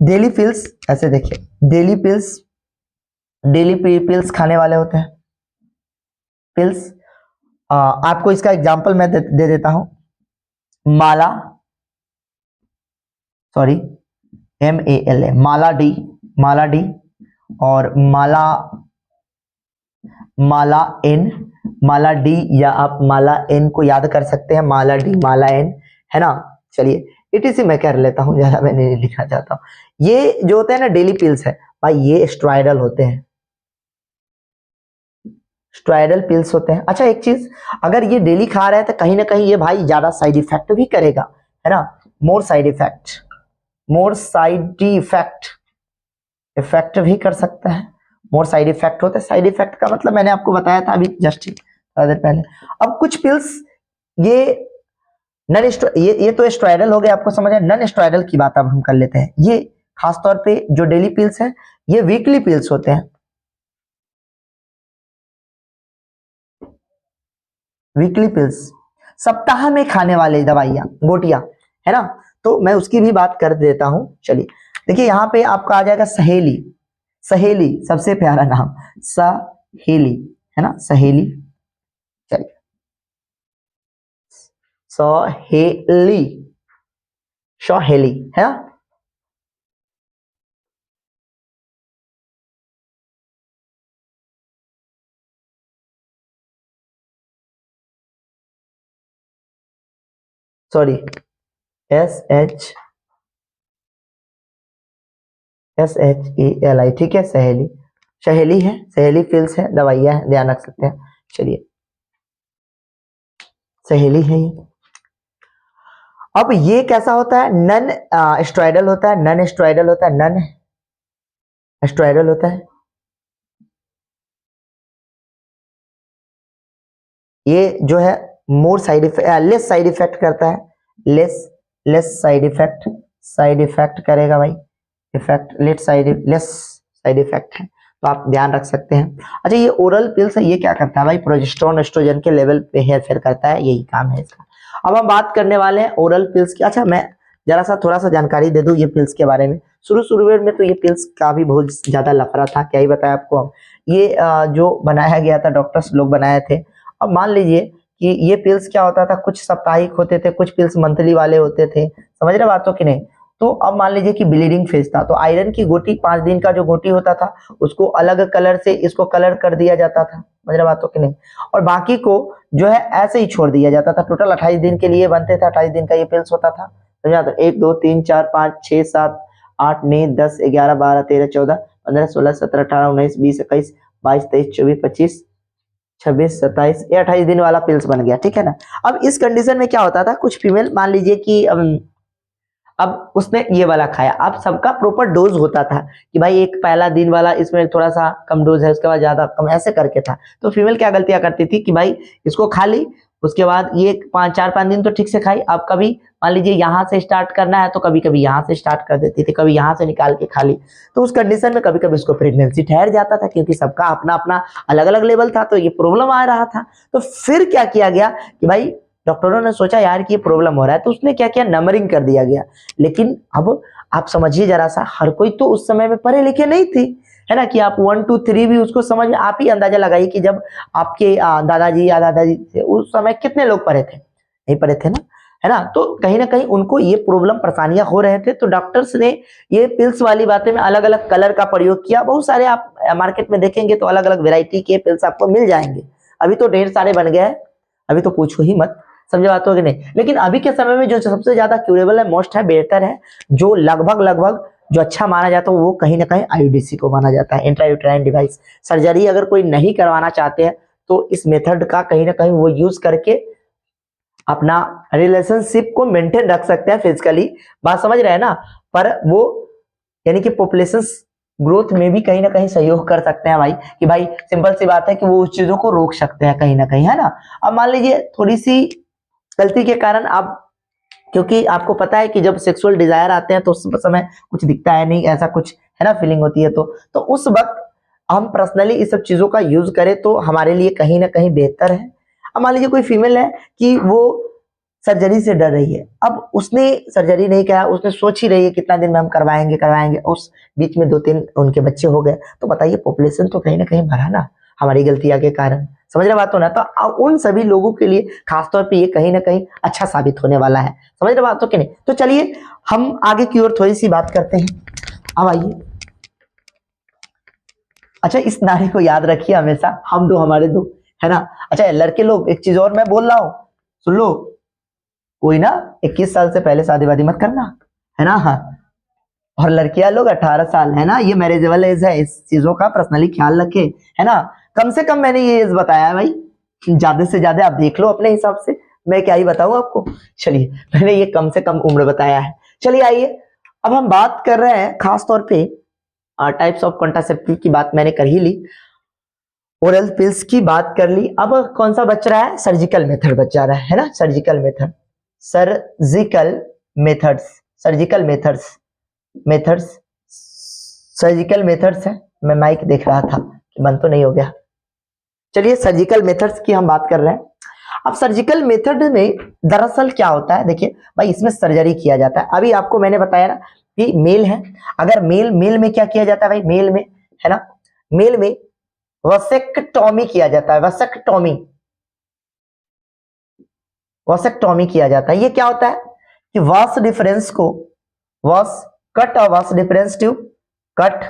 डेली पिल्स, ऐसे देखिए डेली पिल्स, डेली पिल्स खाने वाले होते हैं पिल्स। आपको इसका एग्जांपल मैं दे देता हूं, माला, सॉरी MALA, माला डी और माला एन, माला डी, या आप माला एन को याद कर सकते हैं, माला डी माला एन, है ना। चलिए ETC मैं कर लेता हूं, ज्यादा मैं नहीं लिखना चाहता हूं। ये जो होते हैं ना डेली पिल्स है भाई, ये स्ट्राइडल होते हैं, स्ट्राइडल पिल्स होते हैं। अच्छा एक चीज, अगर ये डेली खा रहे हैं तो कहीं ना कहीं ये भाई ज्यादा साइड इफेक्ट भी करेगा, है ना, मोर साइड इफेक्ट भी कर सकता है, मोर साइड इफेक्ट होता है। साइड इफेक्ट का मतलब मैंने आपको बताया था अभी जस्ट थोड़ा देर पहले। अब कुछ पिल्स ये नॉन ये तो स्ट्राइडल हो गए, आपको समझ है। नॉन स्ट्राइडल की बात अब हम कर लेते हैं। ये खासतौर पे जो डेली पिल्स है, ये वीकली पिल्स होते हैं, वीकली पिल्स, सप्ताह में खाने वाले दवाइयां, गोटियां, है ना। तो मैं उसकी भी बात कर देता हूं। चलिए देखिए, यहां पे आपका आ जाएगा सहेली, सहेली सबसे प्यारा नाम, सहेली, है ना, सहेली। चलिए सहेली, सहेली है ना। सॉरी, SHELI, ठीक है, सहेली, सहेली है, सहेली पिल्स है, दवाइयाँ है, ध्यान रख सकते हैं। चलिए, सहेली है ये। अब ये कैसा होता है, नन स्टेरॉयडल होता है, नन स्टेरॉयडल होता है, नन स्टेरॉयडल होता है। ये जो है more side effect, less side effect करता है, लेस साइड इफेक्ट करेगा भाई, इफेक्ट लेस साइड इफेक्ट है, तो आप ध्यान रख सकते हैं। अच्छा, ये ओरल पिल्स है, ये क्या करता है भाई, प्रोजेस्टेरोन एस्ट्रोजन के लेवल पे हेरफेर करता है, यही काम है इसका। अब हम बात करने वाले हैं ओरल पिल्स की। अच्छा, मैं जरा सा थोड़ा सा जानकारी दे दूं ये पिल्स के बारे में। शुरू में तो ये पिल्स का भी बहुत ज्यादा लफड़ा था, क्या ही बताया आपको हम। ये जो बनाया गया था, डॉक्टर्स लोग बनाए थे। अब मान लीजिए कि ये पिल्स क्या होता था, कुछ साप्ताहिक होते थे, कुछ पिल्स मंथली वाले होते थे, समझ रहे बातों की नहीं। तो अब मान लीजिए कि ब्लीडिंग फेज था, तो आयरन की गोटी 5 दिन का जो गोटी होता था, उसको अलग कलर से इसको कलर कर दिया जाता था, समझ रहे बातों की नहीं, और बाकी को जो है ऐसे ही छोड़ दिया जाता था। टोटल 28 दिन के लिए बनते थे, 28 दिन का ये पिल्स होता था, समझा। तो 1 2 3 4 5 6 7 8 9 10 11 12 13 14 15 16 17 18 19 20 21 22 23 24 25 26 27, ये 28 दिन वाला पिल्स बन गया, ठीक है ना। अब इस कंडीशन में क्या होता था, कुछ फीमेल मान लीजिए कि अब उसने ये वाला खाया, अब सबका प्रॉपर डोज होता था कि भाई एक पहला दिन वाला इसमें थोड़ा सा कम डोज है, उसके बाद ज्यादा कम, ऐसे करके था। तो फीमेल क्या गलतियां करती थी कि भाई इसको खा ली, उसके बाद ये 5 दिन तो ठीक से खाई, अब कभी मान लीजिए यहाँ से स्टार्ट करना है तो कभी कभी यहाँ से स्टार्ट कर देती थी, कभी यहाँ से निकाल के खा ली। तो उस कंडीशन में कभी कभी उसको प्रेगनेंसी ठहर जाता था, क्योंकि सबका अपना अपना अलग अलग लेवल था, तो ये प्रॉब्लम आ रहा था। तो फिर क्या किया गया कि भाई डॉक्टरों ने सोचा यार कि ये प्रॉब्लम हो रहा है, तो उसने क्या किया, नंबरिंग कर दिया गया। लेकिन अब आप समझिए जरा सा, हर कोई तो उस समय में पढ़े लिखे नहीं थी, है ना, कि आप 1 2 3 भी उसको समझ में, आप ही अंदाजा लगाइए कि जब आपके दादाजी या दादाजी थे उस समय कितने लोग पढ़े थे, नहीं पढ़े थे ना तो कहीं ना कहीं उनको ये प्रॉब्लम परेशानियां हो रहे थे। तो डॉक्टर्स ने ये पिल्स वाली बातें में अलग अलग कलर का प्रयोग किया। बहुत सारे आप मार्केट में देखेंगे तो अलग अलग वेराइटी के पिल्स आपको मिल जाएंगे, अभी तो ढेर सारे बन गए हैं, अभी तो पूछो ही मत, समझे बात हो कि नहीं। लेकिन अभी के समय में जो सबसे ज्यादा क्यूरेबल है, मोस्ट है, बेहतर है, जो लगभग जो अच्छा माना जाता है, वो कहीं ना कहीं आईयूडीसी को माना जाता है, इंट्रायूटेराइन डिवाइस। सर्जरी अगर कोई नहीं करवाना चाहते हैं तो इस मेथड का कहीं ना कहीं वो यूज करके अपना रिलेशनशिप को मेंटेन रख सकते हैं फिजिकली, बात समझ रहे हैं ना। पर वो यानी कि पॉपुलेशन ग्रोथ में भी कहीं ना कहीं सहयोग कर सकते हैं भाई, कि भाई सिंपल सी बात है कि वो उस चीजों को रोक सकते हैं कहीं ना कहीं, है ना। अब मान लीजिए थोड़ी सी गलती के कारण आप, क्योंकि आपको पता है कि जब सेक्सुअल डिजायर आते हैं तो उस समय कुछ दिखता है नहीं, ऐसा कुछ है ना, फीलिंग होती है, तो उस वक्त हम पर्सनली इस सब चीजों का यूज करें तो हमारे लिए कहीं ना कहीं बेहतर है। अब मान लीजिए कोई फीमेल है कि वो सर्जरी से डर रही है, अब उसने सर्जरी नहीं किया, उसने सोच ही रही है कितना दिन में हम करवाएंगे, उस बीच में 2 3 उनके बच्चे हो गए, तो बताइए पॉपुलेशन तो कहीं ना कहीं बढ़ा ना हमारी गलतियां के कारण, समझ रहे बात हो ना। तो उन सभी लोगों के लिए खासतौर पे ये कहीं ना कहीं अच्छा साबित होने वाला है, समझ रहे बात हो कि नहीं। तो चलिए हम आगे की ओर थोड़ी सी बात करते हैं, अब आइए। अच्छा, इस नारे को याद रखिए हमेशा, हम दो हमारे दो, है ना। अच्छा लड़के लोग, एक चीज और मैं बोल रहा हूँ, सुन लो, कोई ना 21 साल से पहले शादी वादी मत करना, है ना। हाँ, और लड़कियां लोग 18 साल, है ना, ये मैरिजेबल एज है, इस चीजों का पर्सनली ख्याल रखे, है ना। कम से कम मैंने ये एज बताया है भाई, ज्यादा से ज्यादा आप देख लो अपने हिसाब से, मैं क्या ही बताऊं आपको। चलिए, मैंने ये कम से कम उम्र बताया है। चलिए आइए, अब हम बात कर रहे हैं खास तौर पे टाइप्स ऑफ कॉन्ट्रासेप्टिव की बात मैंने कर ही ली, ओरल पिल्स की बात कर ली। अब कौन सा बच रहा है, सर्जिकल मेथड बच जा रहा है ना, surgical method, surgical methods, surgical methods, methods, surgical methods है। मैं माइक देख रहा था कि बंद तो नहीं हो गया। चलिए सर्जिकल मेथड्स की हम बात कर रहे हैं। अब सर्जिकल मेथड में दरअसल क्या होता है, देखिए भाई, इसमें सर्जरी किया जाता है। अभी आपको मैंने बताया ना कि मेल है, अगर मेल में क्या किया जाता है भाई, मेल में, है ना, मेल में वसेक्टॉमी किया जाता है, वसेक्टॉमी, वसेक्टॉमी किया जाता है। ये क्या होता है कि वास डिफरेंस को वास कट और वास deferens tube cut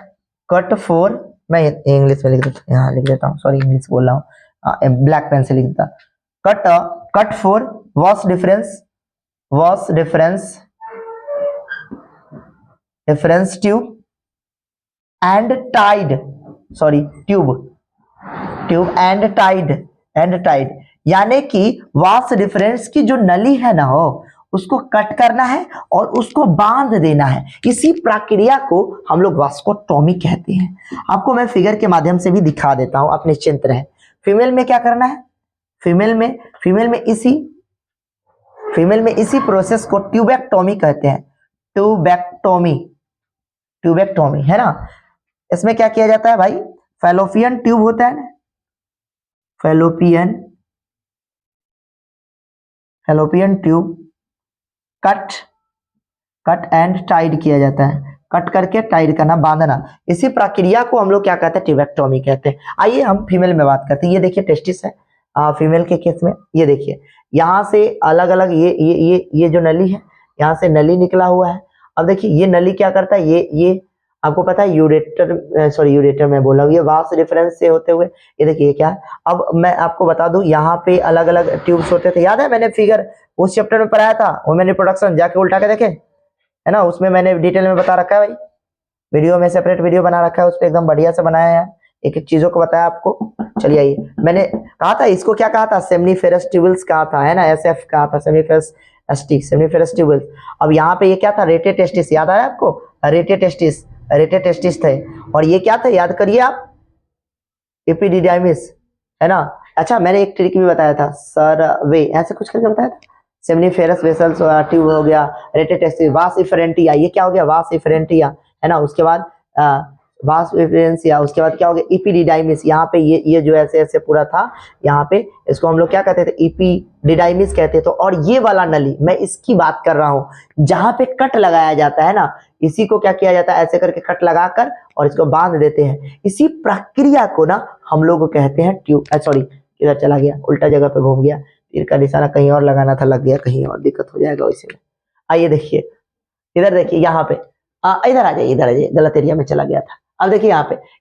cut for, मैं इंग्लिश में लिख देता, यहाँ लिख देता हूँ, सॉरी इंग्लिश बोल रहा हूँ, ब्लैक पेन से लिख देता, cut cut for vas deferens tube and tied, sorry tube and tied, यानी कि वास डिफरेंस की जो नली है ना हो उसको कट करना है और उसको बांध देना है। इसी प्रक्रिया को हम लोग वास्कोटॉमी कहते हैं। आपको मैं फिगर के माध्यम से भी दिखा देता हूं, आप निश्चिंत रहें। फीमेल में क्या करना है, फीमेल में इसी प्रोसेस को ट्यूबेक्टोमी कहते हैं। ट्यूबेक्टोमी है ना। इसमें क्या किया जाता है भाई, फैलोपियन ट्यूब होता है ना, fallopian tube cut and tied किया जाता है, कट करके टाइड करना, बांधना। इसी प्रक्रिया को हम लोग क्या कहते हैं, ट्यूबेक्टोमी कहते हैं। आइए हम फीमेल में बात करते हैं। ये देखिए टेस्टिस है फीमेल के केस में, ये देखिए यहाँ से अलग अलग ये जो नली है, यहाँ से नली निकला हुआ है। अब देखिए ये नली क्या करता है, ये आपको पता है यूरेटर में बोला, ये वास डिफरेंस से होते हुए, ये देखिए ये क्या है। अब मैं आपको बता दूं, यहाँ पे अलग अलग ट्यूब्स होते थे, याद है मैंने फिगर उस चैप्टर में पढ़ाया था, वो मैंने प्रोडक्शन जाके उल्टा के देखे है ना, उसमें मैंने डिटेल में बता रखा है भाई, वीडियो में सेपरेट वीडियो बना रखा है, उस पर एकदम बढ़िया से बनाया है, एक एक चीजों को बताया आपको। चलिए आइए, मैंने कहा था इसको क्या कहा था, सेमनीफेरस ट्यूबल्स कहा था, है ना, एसएफ कहा था, सेमनीफेरस ट्यूबल्स। अब यहाँ पे ये क्या था, रेटे टेस्टिस, याद आया आपको, रेटे टेस्टिस थे। और ये क्या था, याद करिए आप, एपिडिडाइमिस, है ना। अच्छा मैंने एक ट्रिक भी बताया था, सर्वे ऐसे कुछ करके बताया था, सेमनीफेरस वेसल्स ट्यूब हो गया, रेटे टेस्टिस, वास इफरेंटिया, ये क्या हो गया, वास इफरेंटिया, है ना। उसके बाद वास इफरेंटिया, उसके बाद क्या हो गया, एपिडिडाइमिस, यहाँ पे ये जो ऐसे ऐसे पूरा था, यहाँ पे इसको हम लोग क्या कहते थे, एपिडिडाइमिस कहते थे। और ये वाला नली, मैं इसकी बात कर रहा हूँ, जहां पे कट लगाया जाता है ना, इसी को क्या किया जाता है, ऐसे करके कट लगाकर और इसको बांध देते हैं। इसी प्रक्रिया को ना हम लोग कहते हैं ट्यूब, सॉरी इधर चला गया, उल्टा जगह पे घूम गया, तीर का निशाना कहीं और लगाना था, लग गया कहीं और, दिक्कत हो जाएगा वैसे में। आइए देखिए, इधर देखिए, यहाँ पे इधर आ जाइए, गलत एरिया में चला गया था। अब देखिए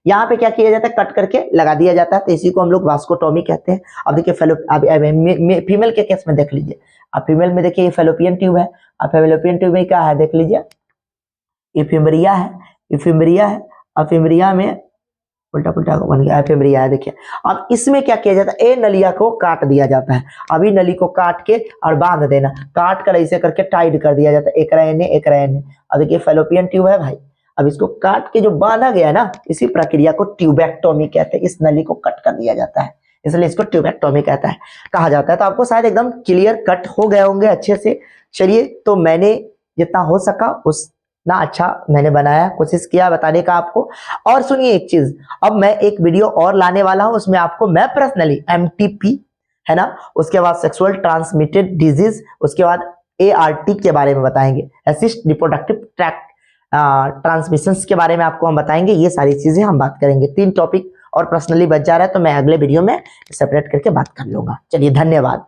यहाँ पे क्या किया जाता है, कट करके लगा दिया जाता है, तो इसी को हम लोग वास्कोटॉमी कहते हैं। अब देखिए फीमेल के केस में देख लीजिए, अब फीमेल में देखिए ये फैलोपियन ट्यूब है, अब फैलोपियन ट्यूब में क्या है देख लीजिए, इफिमरिया है, इफिमरिया में उल्टा पुल्टा बन गया, एफिमरिया है देखिए। अब इसमें क्या किया जाता है, ए नलिया को काट दिया जाता है, अभी नली को काट के और बांध देना, काट कर ऐसे करके टाइट कर दिया जाता है, एक रैने। अब देखिए फैलोपियन ट्यूब है भाई, अब इसको काट के जो बांधा गया है ना, इसी प्रक्रिया को ट्यूबेक्टोमी कहते हैं। इस नली को कट कर दिया जाता है, इसलिए इसको ट्यूबेक्टोमी कहा जाता है। तो आपको शायद एकदम क्लियर कट हो गए होंगे अच्छे से। चलिए, तो मैंने जितना हो सका उतना अच्छा मैंने बनाया, कोशिश किया बताने का आपको। और सुनिए एक चीज, अब मैं एक वीडियो और लाने वाला हूं, उसमें आपको मैं पर्सनली एमटीपी, है ना, उसके बाद सेक्सुअल ट्रांसमिटेड डिजीज, उसके बाद एआरटी के बारे में बताएंगे, असिस्ट रिप्रोडक्टिव ट्रैक्ट ट्रांसमिशंस के बारे में आपको हम बताएंगे। ये सारी चीजें हम बात करेंगे। 3 टॉपिक और पर्सनली बच जा रहा है, तो मैं अगले वीडियो में सेपरेट करके बात कर लूंगा। चलिए, धन्यवाद।